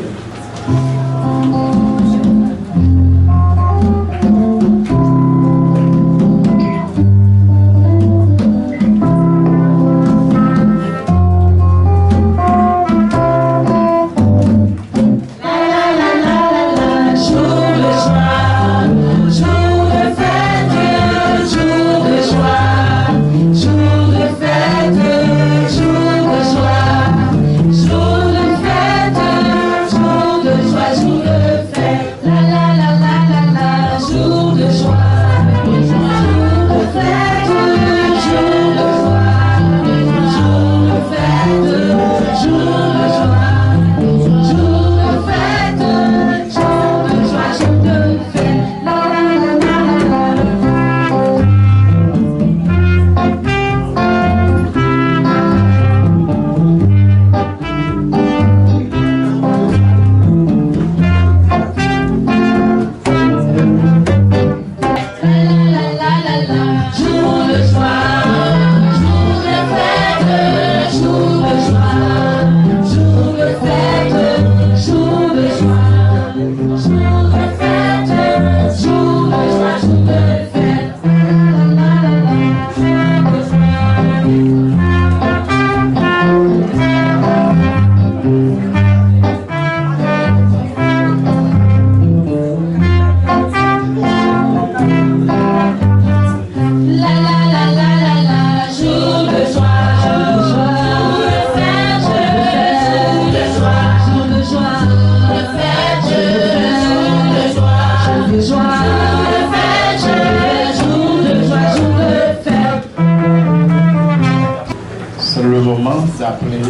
D'appeler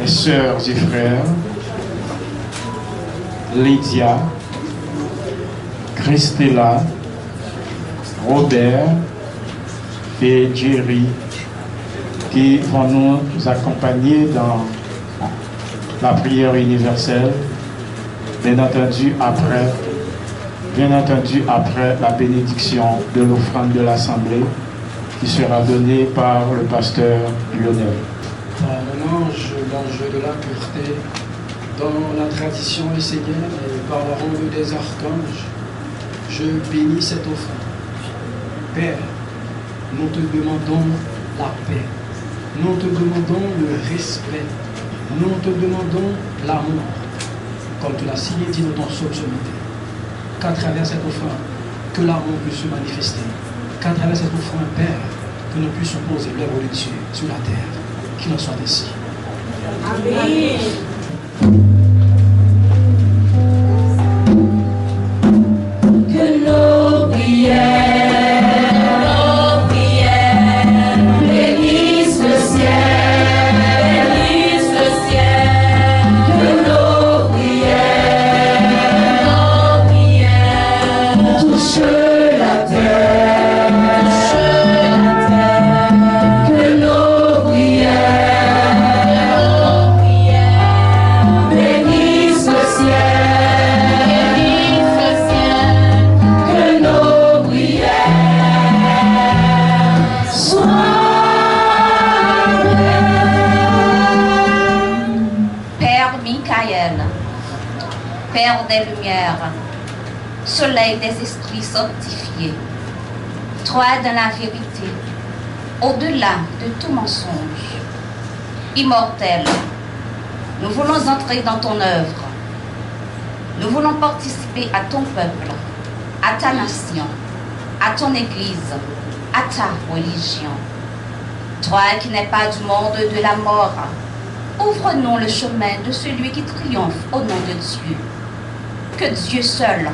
mes sœurs et frères Lydia, Christella, Robert et Jerry qui vont nous accompagner dans la prière universelle, bien entendu après la bénédiction de l'offrande de l'Assemblée qui sera donnée par le pasteur Lionel. Par l'ange de la pureté, dans la tradition essénienne et par la ronde des archanges, je bénis cette offrande. Père, nous te demandons la paix, nous te demandons le respect, nous te demandons l'amour, comme tu l'as signé dit dans ton psaume ce matin, qu'à travers cette offrande, que l'amour puisse se manifester, qu'à travers cette offrande, Père, que nous puissions poser l'œuvre de Dieu sur la terre, qu'il en soit ainsi. Amen. Père des lumières, soleil des esprits sanctifiés, toi dans la vérité, au-delà de tout mensonge, immortel, nous voulons entrer dans ton œuvre. Nous voulons participer à ton peuple, à ta nation, à ton église, à ta religion. Toi qui n'es pas du monde de la mort, ouvre-nous le chemin de celui qui triomphe au nom de Dieu. Que Dieu seul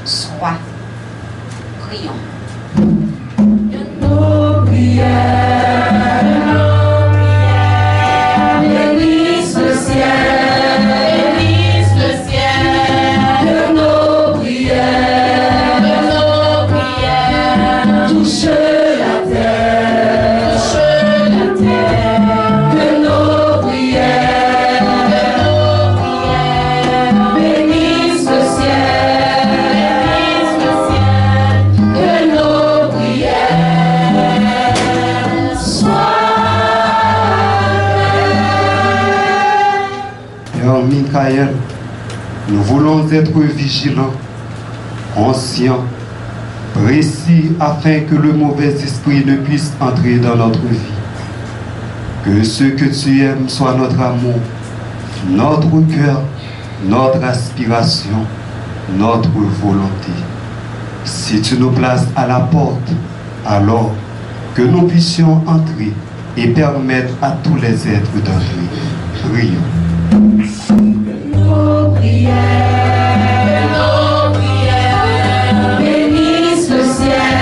soit. Prions. Nos prières, bénisse le ciel, bénisse le ciel, que nos prières, touche la terre, que nos prières, bénisse le ciel, que nos prières Père Michael, nous voulons être vigilants, conscients, précis afin que le mauvais esprit ne puisse entrer dans notre vie. Que ce que tu aimes soit notre amour, notre cœur, notre aspiration, notre volonté. Si tu nous places à la porte, alors que nous puissions entrer et permettre à tous les êtres d'entrer. Prions. nos prières, bénisse le ciel,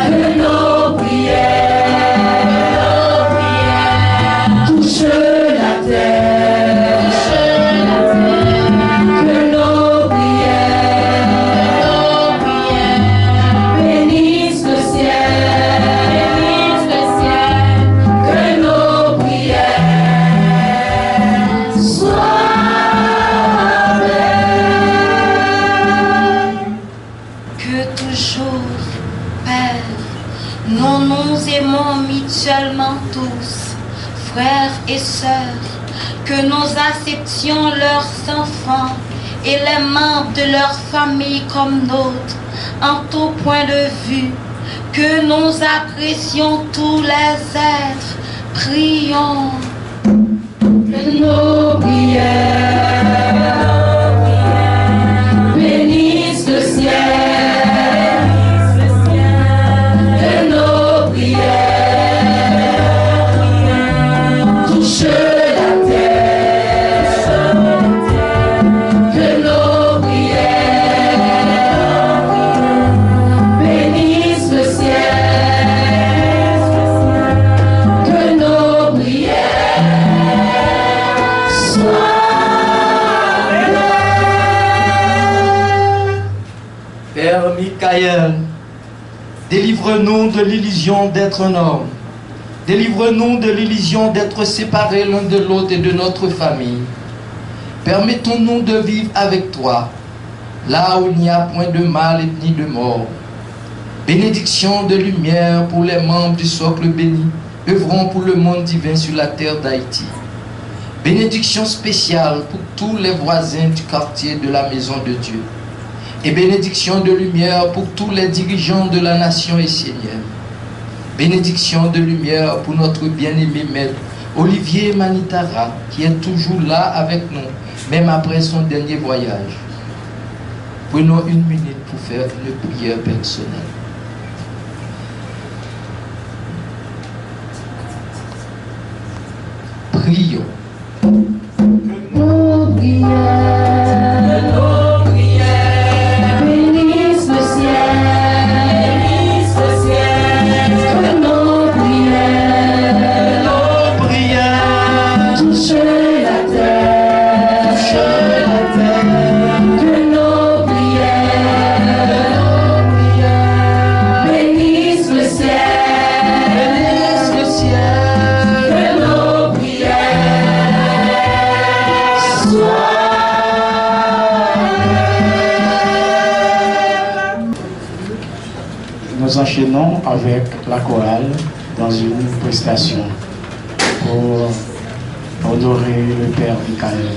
que nos prières, touche la terre, que nos prières, bénisse le ciel, que nos prières Que toujours, Père, nous nous aimons mutuellement tous, frères et sœurs, que nous acceptions leurs enfants et les membres de leur famille comme nôtres, en tout point de vue, que nous apprécions tous les êtres. Prions. que nos prières bénisse le ciel, que nos prières touche la terre, que nos prières bénisse le ciel, que nos prières Père Michael, délivre-nous de l'illusion d'être un homme. Délivre-nous de l'illusion d'être séparés l'un de l'autre et de notre famille. Permettons-nous de vivre avec toi, là où il n'y a point de mal ni de mort. Bénédiction de lumière pour les membres du socle béni, œuvrant pour le monde divin sur la terre d'Haïti. Bénédiction spéciale pour tous les voisins du quartier de la maison de Dieu. Et bénédiction de lumière pour tous les dirigeants de la nation haïtienne. Bénédiction de lumière pour notre bien-aimé maître Olivier Manitara, qui est toujours là avec nous, même après son dernier voyage. Prenons une minute pour faire une prière personnelle. Prions. nos prières bénisse le ciel, que nos prières touche la terre, que nos prières bénisse le ciel, que nos prières Nous enchaînons avec la chorale dans une prestation pour honorer le Père Michael.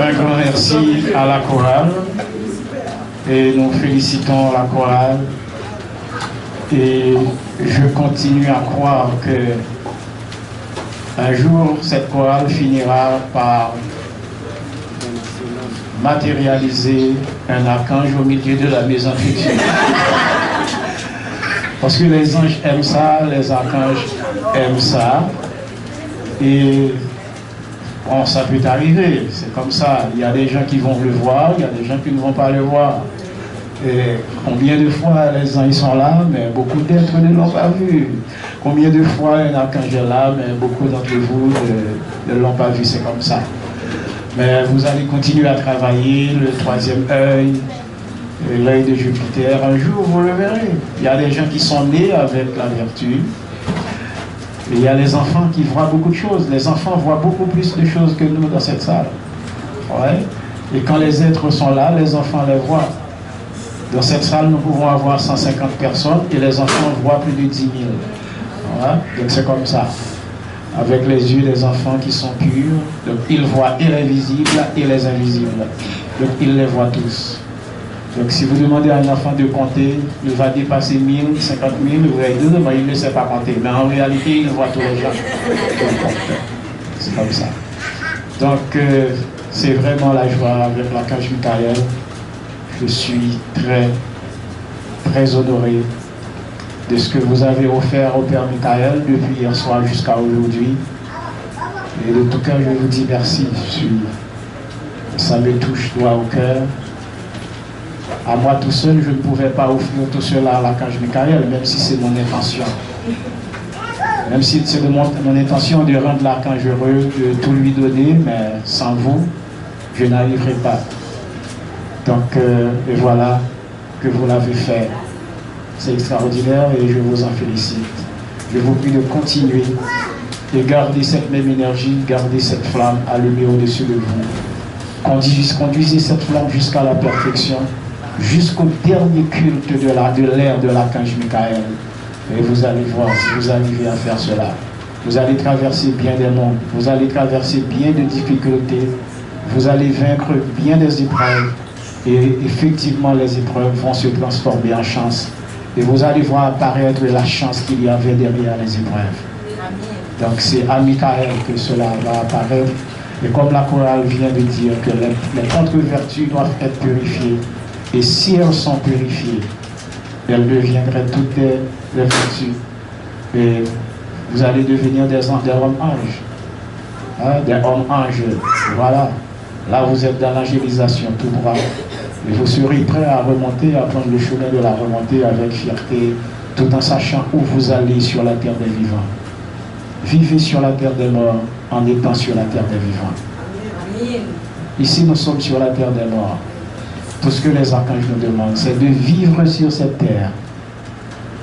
Un grand merci à la chorale et nous félicitons la chorale et je continue à croire que un jour cette chorale finira par matérialiser un archange au milieu de la maison fictive. Parce que les anges aiment ça, les archanges aiment ça. Et bon, ça peut arriver, c'est comme ça. Il y a des gens qui vont le voir, il y a des gens qui ne vont pas le voir. Et combien de fois les anges sont là, mais beaucoup d'êtres ne l'ont pas vu. Combien de fois un archange est là, mais beaucoup d'entre vous ne l'ont pas vu, c'est comme ça. Mais vous allez continuer à travailler, le troisième œil, l'œil de Jupiter. Un jour, vous le verrez. Il y a des gens qui sont nés avec la vertu. Et il y a les enfants qui voient beaucoup de choses. Les enfants voient beaucoup plus de choses que nous dans cette salle. Ouais. Et quand les êtres sont là, les enfants les voient. Dans cette salle, nous pouvons avoir 150 personnes et les enfants voient plus de 10 000. Ouais. Donc c'est comme ça. Avec les yeux des enfants qui sont purs. Donc ils voient et les visibles et les invisibles. Donc ils les voient tous. Donc si vous demandez à un enfant de compter, il va dépasser 1000, 50 000, vous allez dire, mais il ne sait pas compter. Mais en réalité, il voit tous les gens. C'est comme ça. Donc c'est vraiment la joie avec l'archange Michael. Je suis très, très honoré de ce que vous avez offert au Père Michael depuis hier soir jusqu'à aujourd'hui. Et de tout cœur, je vous dis merci. Ça me touche droit au cœur. À moi tout seul, je ne pouvais pas offrir tout cela à l'archange Michael, même si c'est mon intention. Même si c'est de mon intention de rendre l'archange heureux, de tout lui donner, mais sans vous, je n'arriverai pas. Donc, et voilà que vous l'avez fait. C'est extraordinaire et je vous en félicite. Je vous prie de continuer et garder cette même énergie, garder cette flamme allumée au-dessus de vous. Conduisez cette flamme jusqu'à la perfection, jusqu'au dernier culte de l'ère de l'archange Michael. Et vous allez voir si vous arrivez à faire cela. Vous allez traverser bien des mondes, vous allez traverser bien de difficultés, vous allez vaincre bien des épreuves. Et effectivement, les épreuves vont se transformer en chance. Et vous allez voir apparaître la chance qu'il y avait derrière les épreuves. Donc c'est à Michael que cela va apparaître. Et comme la chorale vient de dire que les contre-vertus doivent être purifiées. Et si elles sont purifiées, elles deviendraient toutes les vertus. Et vous allez devenir des hommes anges. Hein, des hommes anges. Voilà. Là, vous êtes dans l'angélisation tout droit. Et vous serez prêt à remonter, à prendre le chemin de la remontée avec fierté, tout en sachant où vous allez sur la terre des vivants. Vivez sur la terre des morts en étant sur la terre des vivants. Ici, nous sommes sur la terre des morts. Tout ce que les archanges nous demandent, c'est de vivre sur cette terre.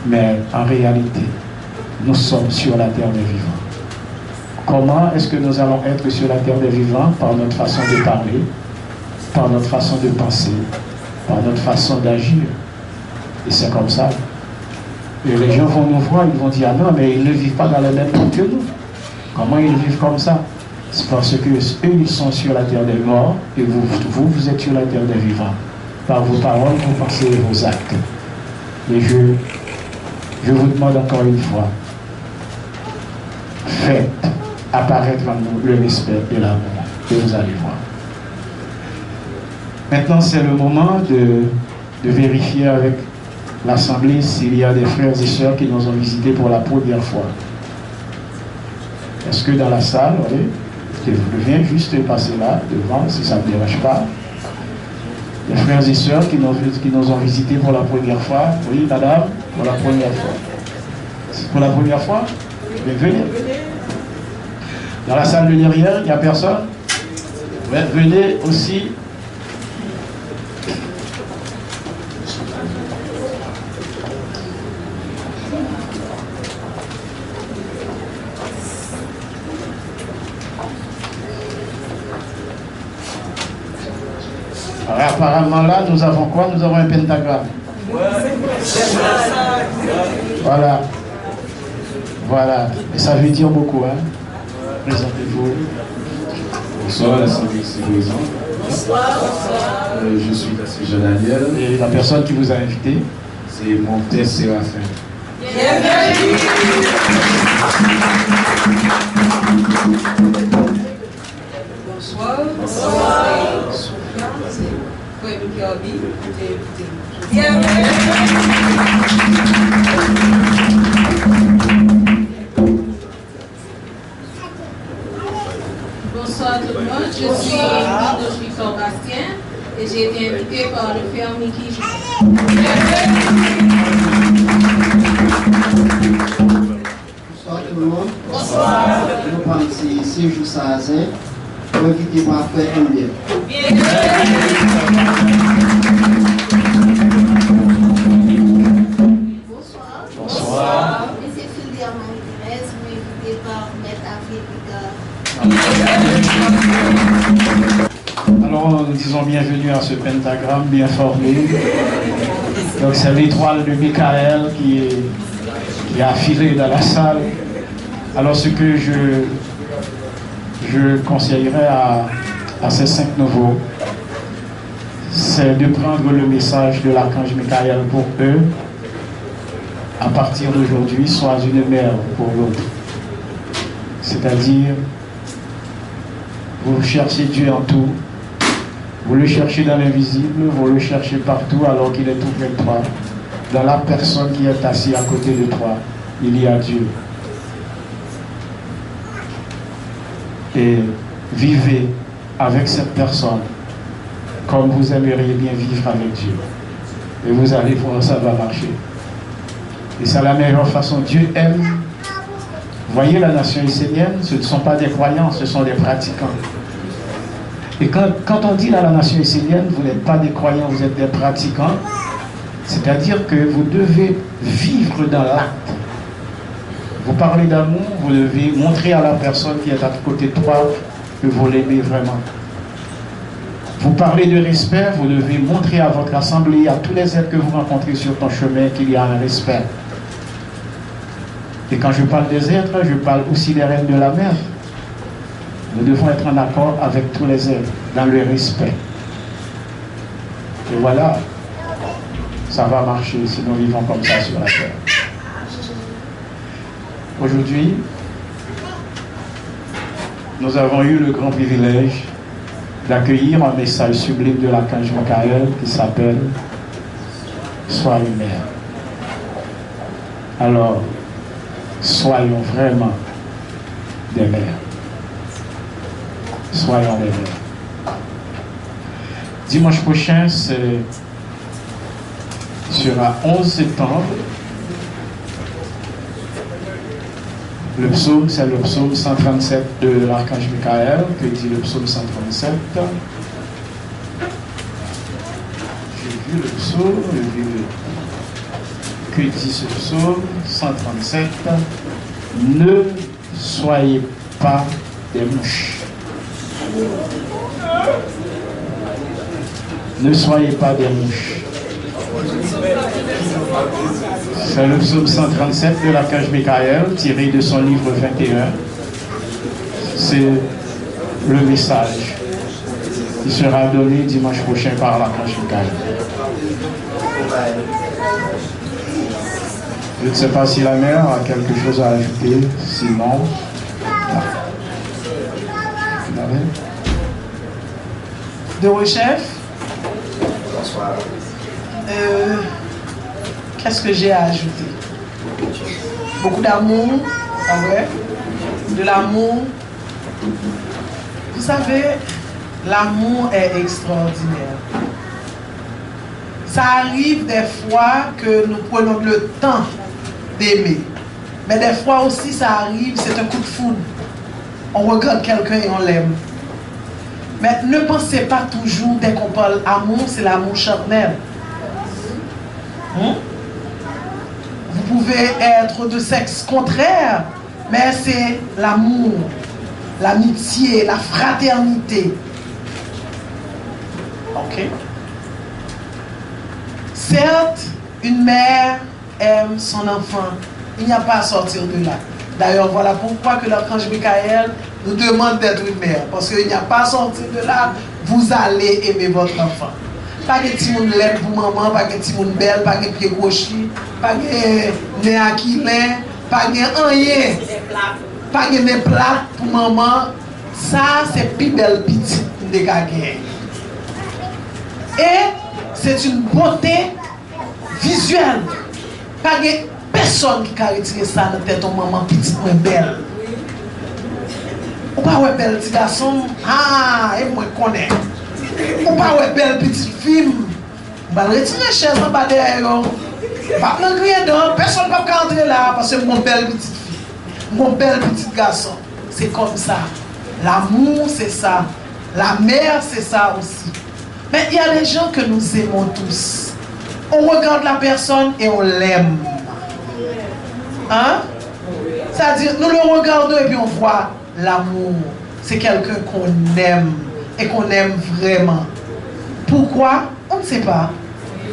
Mais en réalité, nous sommes sur la terre des vivants. Comment est-ce que nous allons être sur la terre des vivants? Par notre façon de parler, par notre façon de penser, par notre façon d'agir. Et c'est comme ça. Et les gens vont nous voir, ils vont dire, ah non, mais ils ne vivent pas dans le même monde que nous. Comment ils vivent comme ça? C'est parce que eux, ils sont sur la terre des morts, et vous êtes sur la terre des vivants. Par vos paroles, vos pensées et vos actes. Et je vous demande encore une fois, faites apparaître en nous le respect et l'amour, et vous allez voir. Maintenant, c'est le moment de vérifier avec l'Assemblée s'il y a des frères et sœurs qui nous ont visités pour la première fois. Est-ce que dans la salle, oui, je viens juste passer là, devant, si ça ne me dérange pas. Les frères et sœurs qui nous ont visités pour la première fois. Oui, madame, pour la première fois. C'est pour la première fois? Mais venez. Dans la salle de derrière, il n'y a personne? Ouais, venez aussi. Alors, apparemment là, nous avons quoi? Nous avons un pentagramme. Voilà. Voilà. Et ça veut dire beaucoup, hein? Présentez-vous. Bonsoir, l'Assemblée ici présente. Bonsoir. Je suis Jean Daniel. Et la personne qui vous a invité? C'est mon père Séraphin. Bienvenue. Bonsoir. Bonsoir. Bienvenue. Je suis Fort Bastien et j'ai été invitée par le frère Mickey. Bonsoir tout le monde. Bonsoir. Nous parlons ici 6 jours sarrasins. Pour inviter mon frère Emile. Bonsoir. Bonsoir. Monsieur Philbert Marie-Thérèse, vous invité par Maître Afrique. Alors, nous disons bienvenue à ce pentagramme bien formé. Donc, c'est l'étoile de Michael qui est affilée dans la salle. Alors, ce que je conseillerais à ces 5 nouveaux, c'est de prendre le message de l'archange Michael pour eux. À partir d'aujourd'hui, sois une mère pour l'autre. C'est-à-dire, vous cherchez Dieu en tout. Vous le cherchez dans l'invisible, vous le cherchez partout alors qu'il est tout près de toi. Dans la personne qui est assise à côté de toi, il y a Dieu. Et vivez avec cette personne comme vous aimeriez bien vivre avec Dieu. Et vous allez voir, ça va marcher. Et c'est la meilleure façon. Dieu aime. Voyez la nation essénienne, ce ne sont pas des croyants, ce sont des pratiquants. Et quand on dit là la nation essénienne, vous n'êtes pas des croyants, vous êtes des pratiquants, c'est-à-dire que vous devez vivre dans l'acte. Vous parlez d'amour, vous devez montrer à la personne qui est à côté de toi que vous l'aimez vraiment. Vous parlez de respect, vous devez montrer à votre assemblée, à tous les êtres que vous rencontrez sur ton chemin, qu'il y a un respect. Et quand je parle des êtres, je parle aussi des reines de la mer. Nous devons être en accord avec tous les êtres, dans le respect. Et voilà, ça va marcher si nous vivons comme ça sur la terre. Aujourd'hui, nous avons eu le grand privilège d'accueillir un message sublime de l'archange Michael qui s'appelle « Sois une mère ». Alors, soyons vraiment des mères. Soyons des mères. Dimanche prochain, sera 11 septembre. Le psaume, c'est le psaume 137 de l'archange Michael. Que dit le psaume 137? J'ai vu le psaume, que dit ce psaume 137? Ne soyez pas des mouches. Ne soyez pas des mouches. C'est le psaume 137 de l'archange Michael, tiré de son livre 21. C'est le message qui sera donné dimanche prochain par l'archange Michael. Je ne sais pas si la mère a quelque chose à ajouter, sinon... De Rechef. Bonsoir. Qu'est-ce que j'ai à ajouter? Beaucoup d'amour, ah ouais? De l'amour. Vous savez, l'amour est extraordinaire. Ça arrive des fois que nous prenons le temps d'aimer. Mais des fois aussi, ça arrive, c'est un coup de foudre. On regarde quelqu'un et on l'aime. Mais ne pensez pas toujours, dès qu'on parle amour, c'est l'amour charnel. Vous pouvez être de sexe contraire, mais c'est l'amour, l'amitié, la fraternité. Ok? Certes, une mère aime son enfant. Il n'y a pas à sortir de là. D'ailleurs, voilà pourquoi que l'archange Michael nous demande d'être une mère. Parce qu'il n'y a pas à sortir de là, vous allez aimer votre enfant. Pas de petit monde lait pour maman, pas de petit monde belle, pas de pied gauchi, pas de nez aquilin, pas de rien. Pas de nez plat pour maman. Ça, c'est plus belle petite de gagner. Et c'est une beauté visuelle. Pas de personne qui a retiré ça dans tête de maman petite moins belle. Ou pas ouais belle petit garçon, ah, et moi je connais. Ou pas ouais belle petite fille, bah retirer chaise en bas derrière. Pas de crier dedans, personne ne peut entrer là parce que mon belle petite fille, mon bel petit garçon. C'est comme ça. L'amour, c'est ça. La mère, c'est ça aussi. Mais il y a des gens que nous aimons tous. On regarde la personne et on l'aime. Hein? C'est-à-dire, nous le regardons et puis on voit l'amour. C'est quelqu'un qu'on aime et qu'on aime vraiment. Pourquoi? On ne sait pas.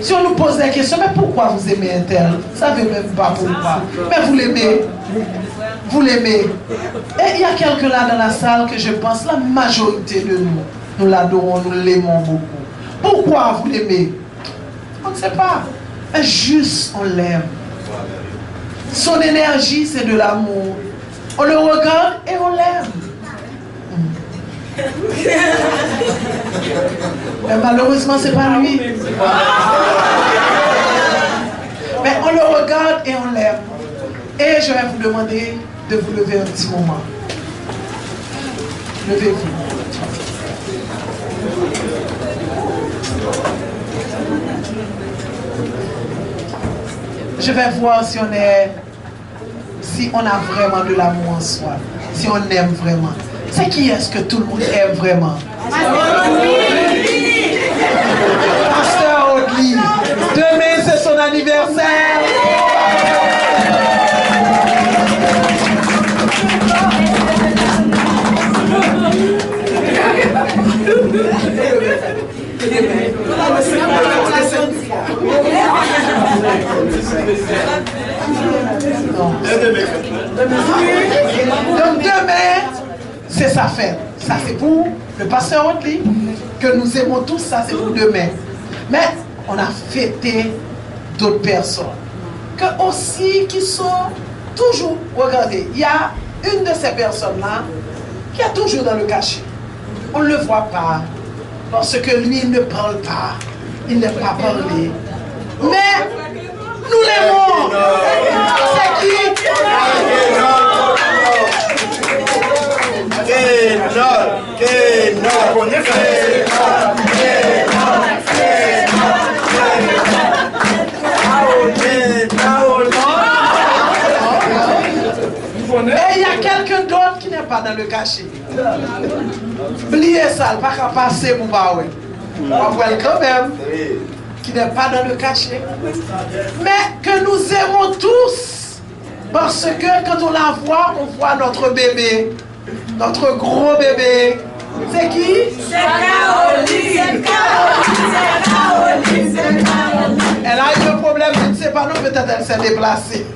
Si on nous pose la question, mais pourquoi vous aimez un tel? Vous ne savez même pas pourquoi. Mais vous l'aimez. Vous l'aimez. Et il y a quelqu'un là dans la salle que je pense, la majorité de nous, nous l'adorons, nous l'aimons beaucoup. Pourquoi vous l'aimez? On ne sait pas. Mais juste on l'aime. Son énergie, c'est de l'amour. On le regarde et on l'aime. Mais malheureusement, c'est pas lui. Mais on le regarde et on l'aime. Et je vais vous demander de vous lever un petit moment. Levez-vous. Je vais voir si on a vraiment de l'amour en soi, si on aime vraiment. C'est qui est-ce que tout le monde aime vraiment? Pasteur Audley. Demain c'est son anniversaire. Donc demain, c'est sa fête. Ça c'est pour le pasteur Audley, que nous aimons tous, ça c'est pour demain. Mais on a fêté d'autres personnes, que aussi qui sont toujours, regardez, il y a une de ces personnes-là qui est toujours dans le cachet. On ne le voit pas, parce que lui il ne parle pas, il n'aime pas parler. Mais nous l'aimons. C'est qui? Et il y a quelqu'un d'autre qui n'est pas dans le cachet. Oubliez ça, il ne va pas passer pour Baoué. On va voir quand même. Qui n'est pas dans le cachet. Mais que nous aimons tous. Parce que quand on la voit, on voit notre bébé. Notre gros bébé. C'est qui? C'est Caroline. Elle a eu un problème, je ne sais pas, non, peut-être elle s'est déplacée.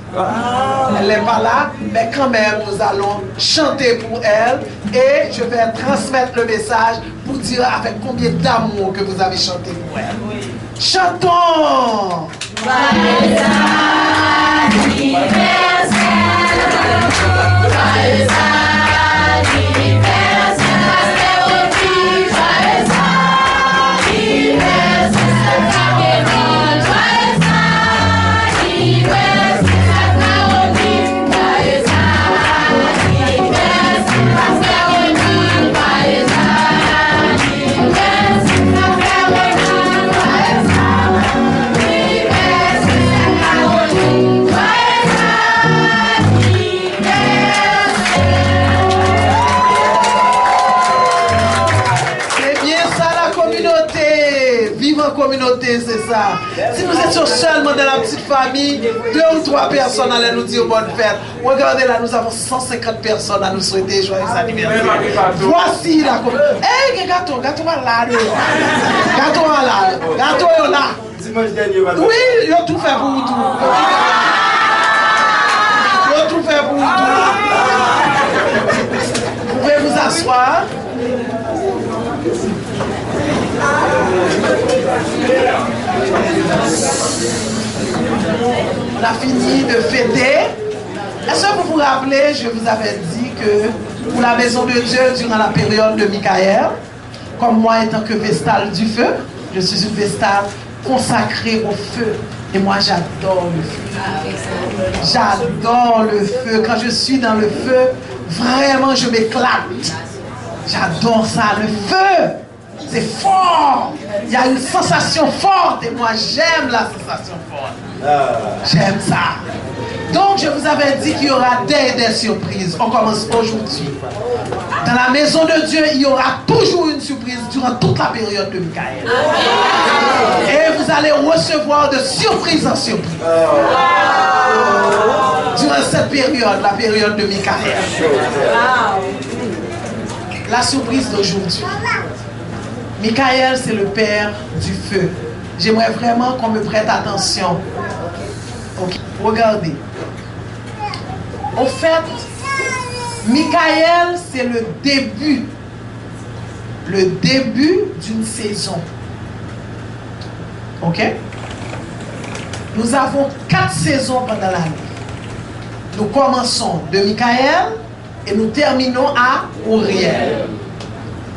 Elle n'est pas là, mais quand même, nous allons chanter pour elle. Et je vais transmettre le message pour dire avec combien d'amour que vous avez chanté pour elle. Chantons! Joyeux anniversaire! Joyeux communauté, c'est ça. Si nous étions seulement dans la petite famille, 2 ou 3 personnes allaient nous dire bonne fête. Regardez là, nous avons 150 personnes à nous souhaiter joyeux anniversaire. Voici la communauté. Hé, gâteau là. Gâteau là. Gâteau là. Oui, ils ont tout fait pour vous tout. Ils ont tout fait pour vous tout. Vous pouvez vous asseoir. On a fini de fêter. Est-ce que vous vous rappelez, je vous avais dit que pour la maison de Dieu, durant la période de Michaël, comme moi étant que vestale du feu, je suis une vestale consacrée au feu. Et moi j'adore le feu. J'adore le feu. Quand je suis dans le feu, Vraiment, je m'éclate. J'adore ça. Le feu, c'est fort. Il y a une sensation forte et moi, j'aime la sensation forte. J'aime ça. Donc, je vous avais dit qu'il y aura des surprises. On commence aujourd'hui. Dans la maison de Dieu, il y aura toujours une surprise durant toute la période de Michael. Et vous allez recevoir de surprise en surprise. Durant cette période, la période de Michael. La surprise d'aujourd'hui. Michael, c'est le père du feu. J'aimerais vraiment qu'on me prête attention. Ok, regardez. Au fait, Michael, c'est le début d'une saison. Ok? Nous avons 4 saisons pendant l'année. Nous commençons de Michael et nous terminons à Uriel.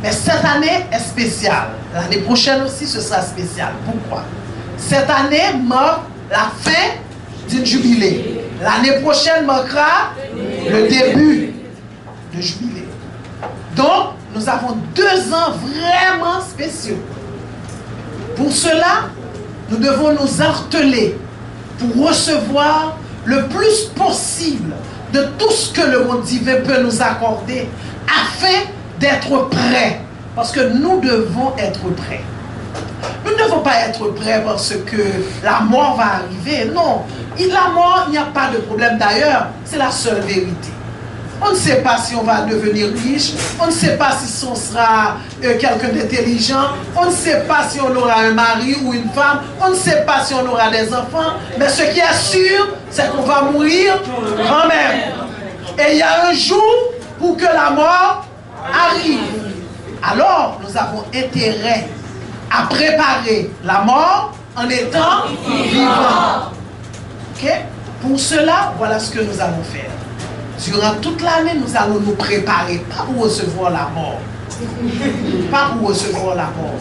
Mais cette année est spéciale. L'année prochaine aussi, ce sera spécial. Pourquoi? Cette année marque la fin d'une jubilé. L'année prochaine marquera le début de jubilé. Donc, nous avons 2 ans vraiment spéciaux. Pour cela, nous devons nous atteler pour recevoir le plus possible de tout ce que le monde divin peut nous accorder afin d'être prêts. Parce que nous devons être prêts. Nous ne devons pas être prêts parce que la mort va arriver. Non, la mort, il n'y a pas de problème. D'ailleurs, c'est la seule vérité. On ne sait pas si on va devenir riche. On ne sait pas si on sera quelqu'un d'intelligent. On ne sait pas si on aura un mari ou une femme. On ne sait pas si on aura des enfants. Mais ce qui est sûr, c'est qu'on va mourir quand même. Et il y a un jour pour que la mort arrive. Alors, nous avons intérêt à préparer la mort en étant vivants. Ok? Pour cela, voilà ce que nous allons faire. Durant toute l'année, nous allons nous préparer, pas pour recevoir la mort. Pas pour recevoir la mort.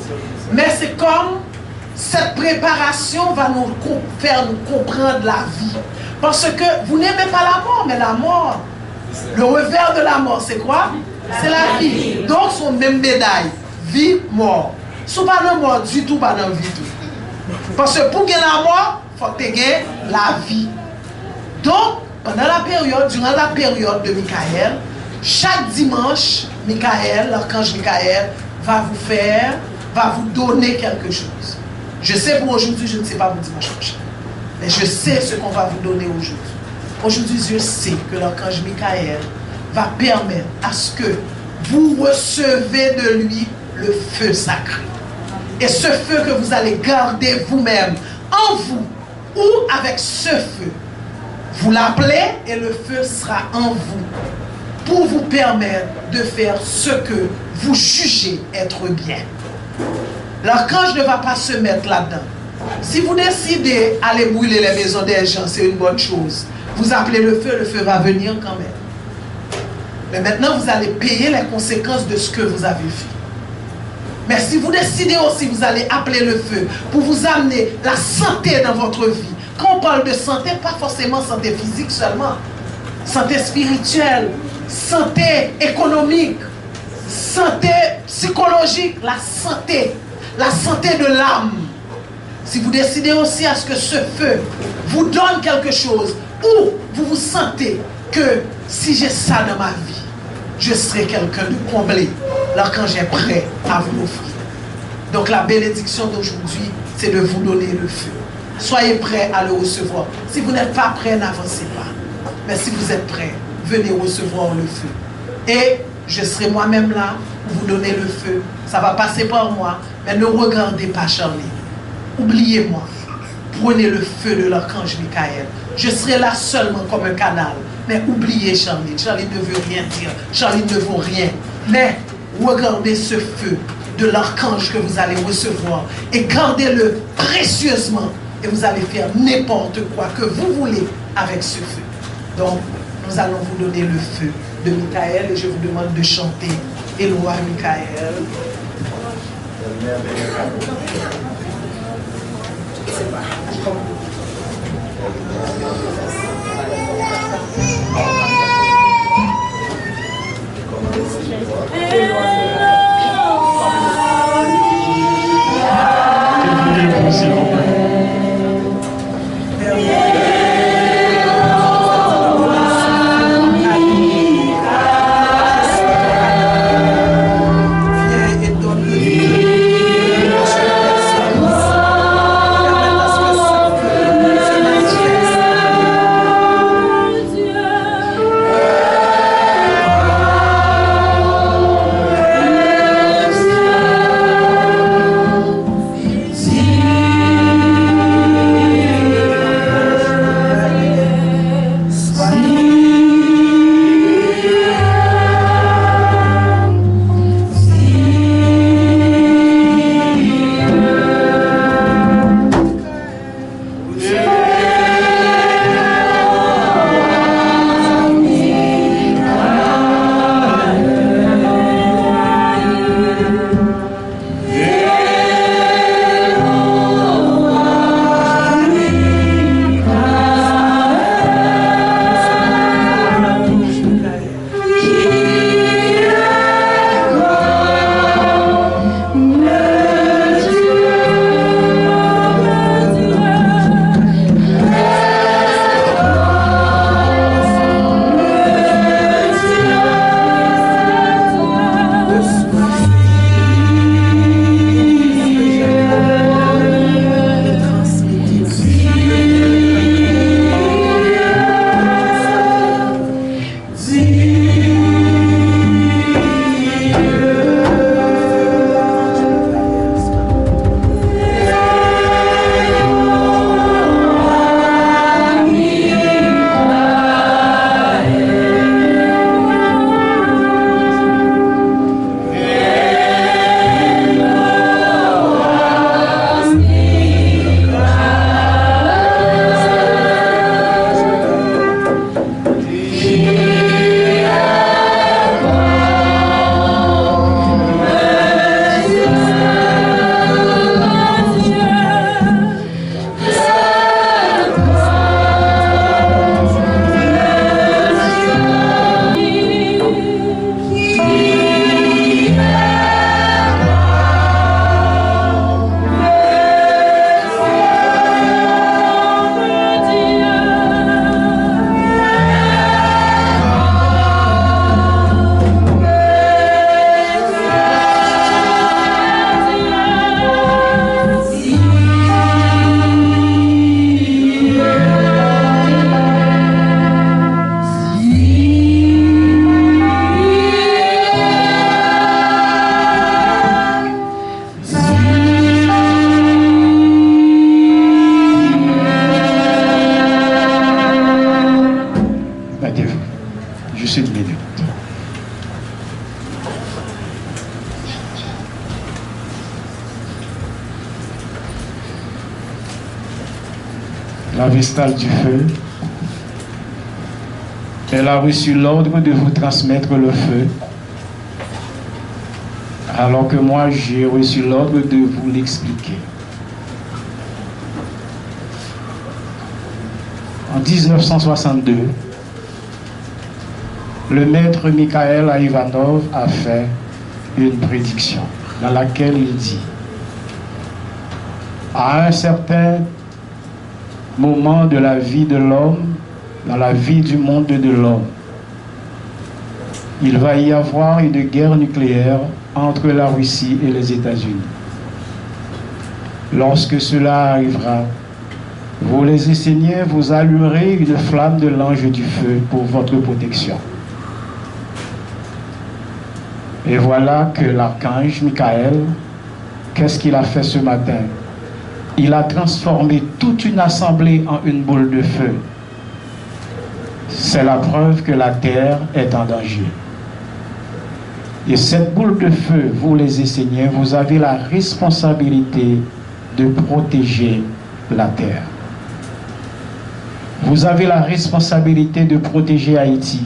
Mais c'est comme cette préparation va nous faire nous comprendre la vie. Parce que vous n'aimez pas la mort, mais la mort, le revers de la mort, c'est quoi? C'est la vie. Donc, son même médaille. Vie, mort. Si vous n'avez pas de mort du tout, pas de vie du tout. Parce que pour gagner la mort, il faut que tu gagnes la vie. Donc, pendant la période, durant la période de Michael, chaque dimanche, Michael, l'archange Michael, va vous donner quelque chose. Je sais pour aujourd'hui, je ne sais pas pour dimanche prochain. Mais je sais ce qu'on va vous donner aujourd'hui. Aujourd'hui, je sais que l'archange Michael va permettre à ce que vous recevez de lui le feu sacré. Et ce feu que vous allez garder vous-même en vous ou avec ce feu, vous l'appelez et le feu sera en vous pour vous permettre de faire ce que vous jugez être bien. L'archange ne va pas se mettre là-dedans. Si vous décidez d'aller brûler les maisons des gens, c'est une bonne chose. Vous appelez le feu va venir quand même. Mais maintenant, vous allez payer les conséquences de ce que vous avez fait. Mais si vous décidez aussi, vous allez appeler le feu pour vous amener la santé dans votre vie. Quand on parle de santé, pas forcément santé physique seulement. Santé spirituelle, santé économique, santé psychologique, la santé de l'âme. Si vous décidez aussi à ce que ce feu vous donne quelque chose, ou vous vous sentez que si j'ai ça dans ma vie, je serai quelqu'un de comblé, l'archange est prêt à vous l'offrir. Donc la bénédiction d'aujourd'hui, c'est de vous donner le feu. Soyez prêts à le recevoir. Si vous n'êtes pas prêts, n'avancez pas. Mais si vous êtes prêts, venez recevoir le feu. Et je serai moi-même là pour vous donner le feu. Ça va passer par moi, mais ne regardez pas Charlie. Oubliez-moi. Prenez le feu de l'archange Michael. Je serai là seulement comme un canal. Mais oubliez Charlie. Charlie ne veut rien dire. Charlie ne vaut rien. Mais regardez ce feu de l'archange que vous allez recevoir. Et gardez-le précieusement. Et vous allez faire n'importe quoi que vous voulez avec ce feu. Donc, nous allons vous donner le feu de Michael. Et je vous demande de chanter Éloi Michael. s'il vous plaît. La Vestale du feu. Elle a reçu l'ordre de vous transmettre le feu, alors que moi j'ai reçu l'ordre de vous l'expliquer. En 1962, le maître Mikhaël Ivanov a fait une prédiction dans laquelle il dit: à un certain moment de la vie de l'homme, dans la vie du monde de l'homme, il va y avoir une guerre nucléaire entre la Russie et les États-Unis. Lorsque cela arrivera, vous les Esséniens, vous allumerez une flamme de l'ange du feu pour votre protection. Et voilà que l'archange Michael, qu'est-ce qu'il a fait ce matin? Il a transformé toute une assemblée en une boule de feu. C'est la preuve que la terre est en danger. Et cette boule de feu, vous les Esséniens, vous avez la responsabilité de protéger la terre. Vous avez la responsabilité de protéger Haïti.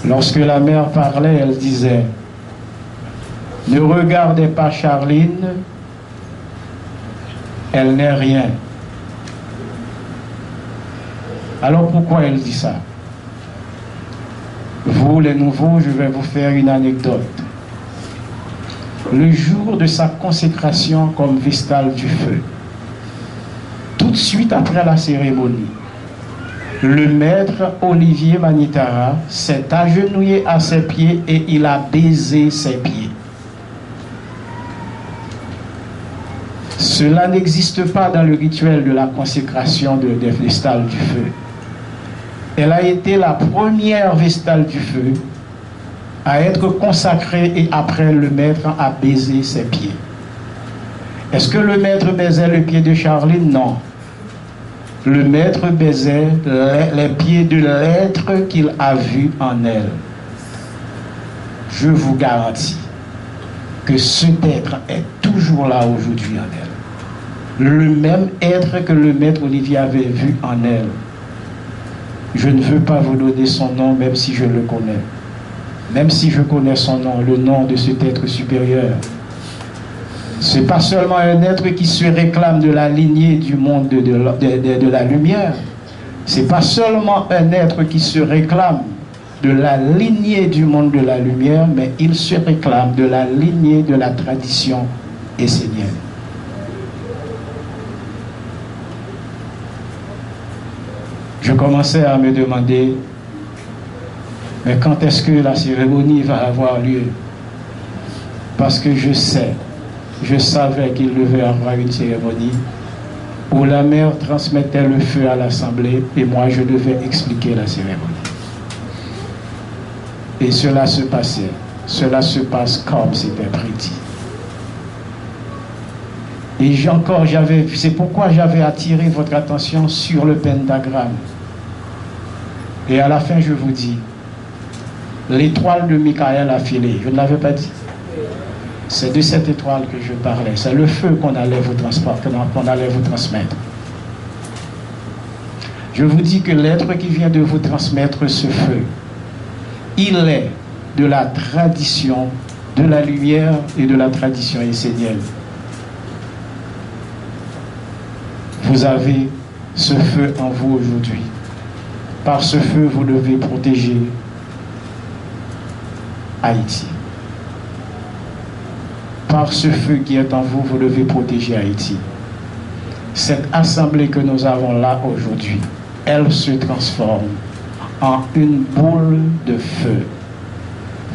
Lorsque la mère parlait, elle disait: ne regardez pas Charline, elle n'est rien. Alors pourquoi elle dit ça? Vous, les nouveaux, je vais vous faire une anecdote. le jour de sa consécration comme vestale du feu. Tout de suite après la cérémonie, le maître Olivier Manitara s'est agenouillé à ses pieds et il a baisé ses pieds. Cela n'existe pas dans le rituel de la consécration des vestales du feu. Elle a été la première vestale du feu à être consacrée et après le maître a baisé ses pieds. Est-ce que le maître baisait le pied de Charline? Non. Le maître baisait les pieds de l'être qu'il a vu en elle. Je vous garantis que cet être est toujours là aujourd'hui en elle. Le même être que le maître Olivier avait vu en elle. Je ne veux pas vous donner son nom, même si je le connais. Même si je connais son nom, le nom de cet être supérieur. Ce n'est pas seulement un être qui se réclame de la lignée du monde de la lumière. Ce n'est pas seulement un être qui se réclame de la lignée du monde de la lumière, mais il se réclame de la lignée de la tradition essénienne. Je commençais à me demander, mais quand est-ce que la cérémonie va avoir lieu? Parce que je savais qu'il devait y avoir une cérémonie où la mère transmettait le feu à l'assemblée et moi je devais expliquer la cérémonie. Et cela se passait, cela se passe comme c'était prédit. Et c'est pourquoi j'avais attiré votre attention sur le pentagramme. Et à la fin, je vous dis, l'étoile de Michael a filé. Je ne l'avais pas dit. C'est de cette étoile que je parlais. C'est le feu qu'on allait vous transmettre. Je vous dis que l'être qui vient de vous transmettre ce feu, il est de la tradition de la lumière et de la tradition essénienne. Vous avez ce feu en vous aujourd'hui. Par ce feu, vous devez protéger Haïti. Par ce feu qui est en vous, vous devez protéger Haïti. Cette assemblée que nous avons là aujourd'hui, elle se transforme en une boule de feu.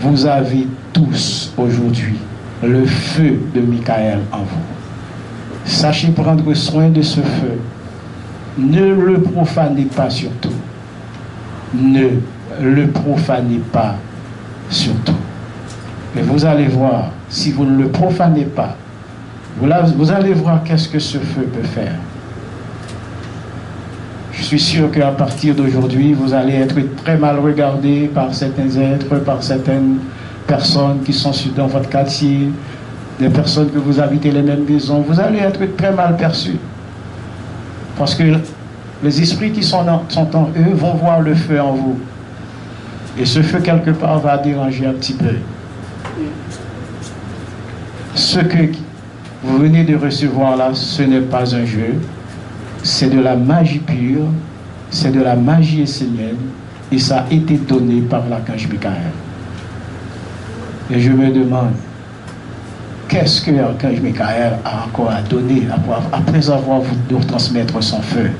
Vous avez tous aujourd'hui le feu de Michael en vous. Sachez prendre soin de ce feu. Ne le profanez pas surtout. Ne le profanez pas surtout. Mais vous allez voir, si vous ne le profanez pas, vous allez voir qu'est-ce que ce feu peut faire. Je suis sûr qu'à partir d'aujourd'hui, vous allez être très mal regardé par certains êtres, par certaines personnes qui sont dans votre quartier, des personnes que vous habitez les mêmes maisons. Vous allez être très mal perçus. Parce que les esprits qui sont en eux vont voir le feu en vous. Et ce feu, quelque part, va déranger un petit peu. Ce que vous venez de recevoir là, ce n'est pas un jeu. C'est de la magie pure, c'est de la magie essénienne, et ça a été donné par l'archange Michael. Et je me demande, qu'est-ce que l'archange Michael a encore à donner après avoir voulu transmettre son feu?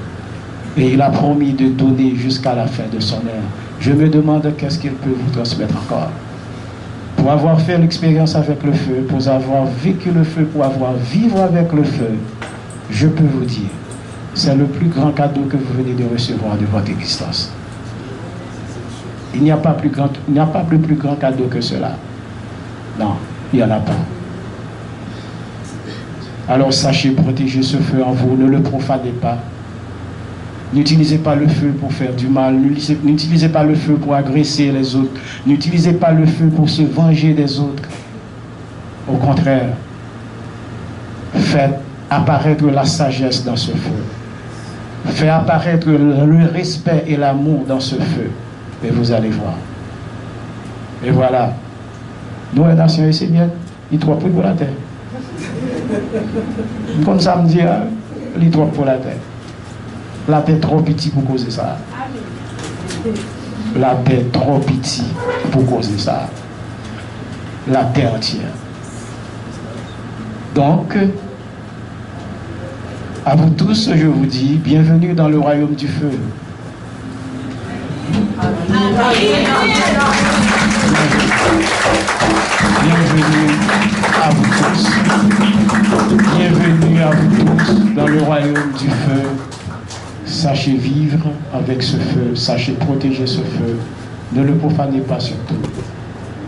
Et il a promis de donner jusqu'à la fin de son œuvre. Je me demande qu'est-ce qu'il peut vous transmettre encore. Pour avoir fait l'expérience avec le feu, pour avoir vécu le feu, pour avoir vivre avec le feu, je peux vous dire, c'est le plus grand cadeau que vous venez de recevoir de votre existence. Il n'y a pas plus grand cadeau que cela. Non, il n'y en a pas. Alors sachez protéger ce feu en vous, ne le profanez pas. N'utilisez pas le feu pour faire du mal, n'utilisez pas le feu pour agresser les autres, n'utilisez pas le feu pour se venger des autres. Au contraire, faites apparaître la sagesse dans ce feu. Faites apparaître le respect et l'amour dans ce feu. Et vous allez voir. Et voilà. Nous, les nations esséniennes, ils ne trouvent plus pour la terre. Comme ça me dit, ils trouvent pour la terre. La terre trop petite pour causer ça. La terre trop petite pour causer ça. La terre entière. Donc, à vous tous, je vous dis, bienvenue dans le royaume du feu. Bienvenue à vous tous. Bienvenue à vous tous dans le royaume du feu. Sachez vivre avec ce feu, sachez protéger ce feu. Ne le profanez pas surtout,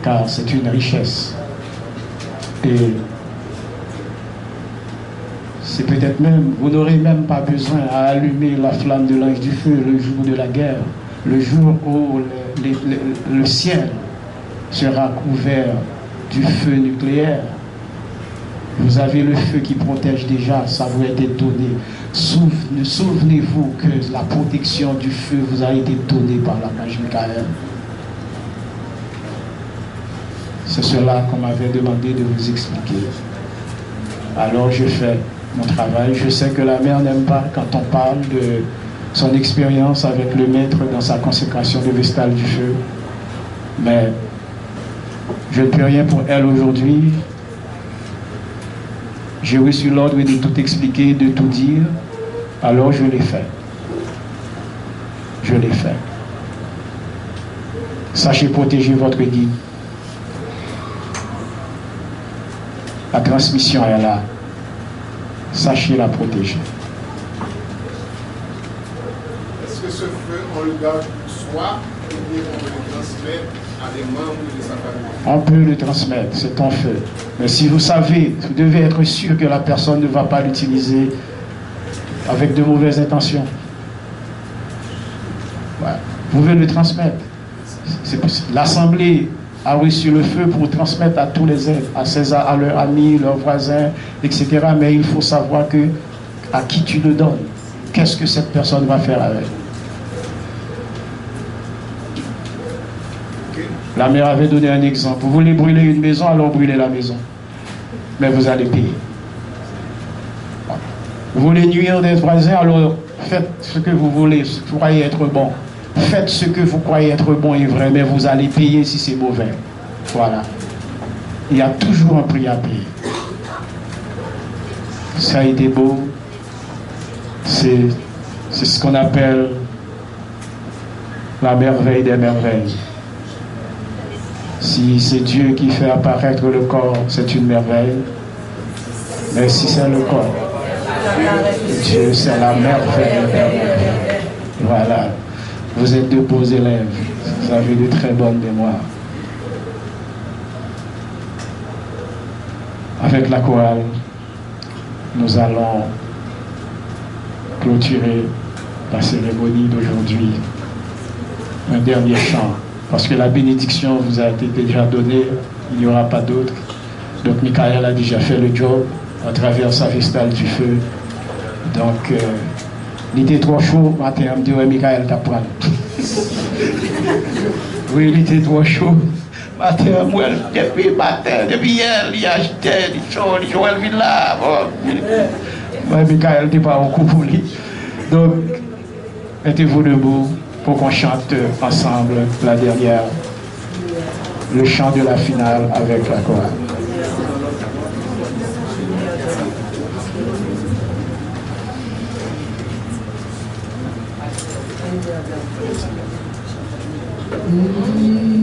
car c'est une richesse. Et c'est peut-être même, vous n'aurez même pas besoin à allumer la flamme de l'ange du feu le jour de la guerre, le jour où le ciel sera couvert du feu nucléaire. Vous avez le feu qui protège déjà, ça vous a été donné. Souvenez-vous que la protection du feu vous a été donnée par l'archange Michael. C'est cela qu'on m'avait demandé de vous expliquer. Alors je fais mon travail. Je sais que la mère n'aime pas quand on parle de son expérience avec le maître dans sa consécration de Vestale du feu. Mais je ne peux rien pour elle aujourd'hui. J'ai reçu l'ordre de tout expliquer, de tout dire. Alors je l'ai fait. Je l'ai fait. Sachez protéger votre guide. La transmission est là. Sachez la protéger. Est-ce que ce feu, on le garde pour soi ou bien on peut le transmettre à des membres de sa famille? On peut le transmettre, c'est ton feu. Mais si vous savez, vous devez être sûr que la personne ne va pas l'utiliser avec de mauvaises intentions. Ouais. Vous pouvez le transmettre. L'Assemblée a reçu le feu pour transmettre à tous les êtres, à leurs amis, leurs voisins, etc. Mais il faut savoir que à qui tu le donnes, qu'est-ce que cette personne va faire avec. La mère avait donné un exemple. Vous voulez brûler une maison, alors brûlez la maison. Mais vous allez payer. Vous voulez nuire des voisins, alors faites ce que vous voulez, ce que vous croyez être bon. Faites ce que vous croyez être bon et vrai, mais vous allez payer si c'est mauvais. Voilà. Il y a toujours un prix à payer. Ça a été beau. C'est ce qu'on appelle la merveille des merveilles. Si c'est Dieu qui fait apparaître le corps, c'est une merveille. Mais si c'est le corps, Dieu, c'est la merveille des merveilles. Voilà. Vous êtes de beaux élèves. Vous avez de très bonnes mémoires. Avec la chorale, nous allons clôturer la cérémonie d'aujourd'hui. Un dernier chant. Parce que la bénédiction vous a été déjà donnée, il n'y aura pas d'autre. Donc Michael a déjà fait le job à travers sa Vestale du feu. Donc, il était trop chaud, matin, on me dit, ouais, Michael t'apprend. Oui, il était trop chaud. Matin, moi, depuis hier, il a acheté, il chaud, il jouait le là. Ouais, Michael n'était pas au coup pour lui. Donc, mettez-vous debout pour qu'on chante ensemble la dernière, le chant de la finale avec la chorale. Mm-hmm.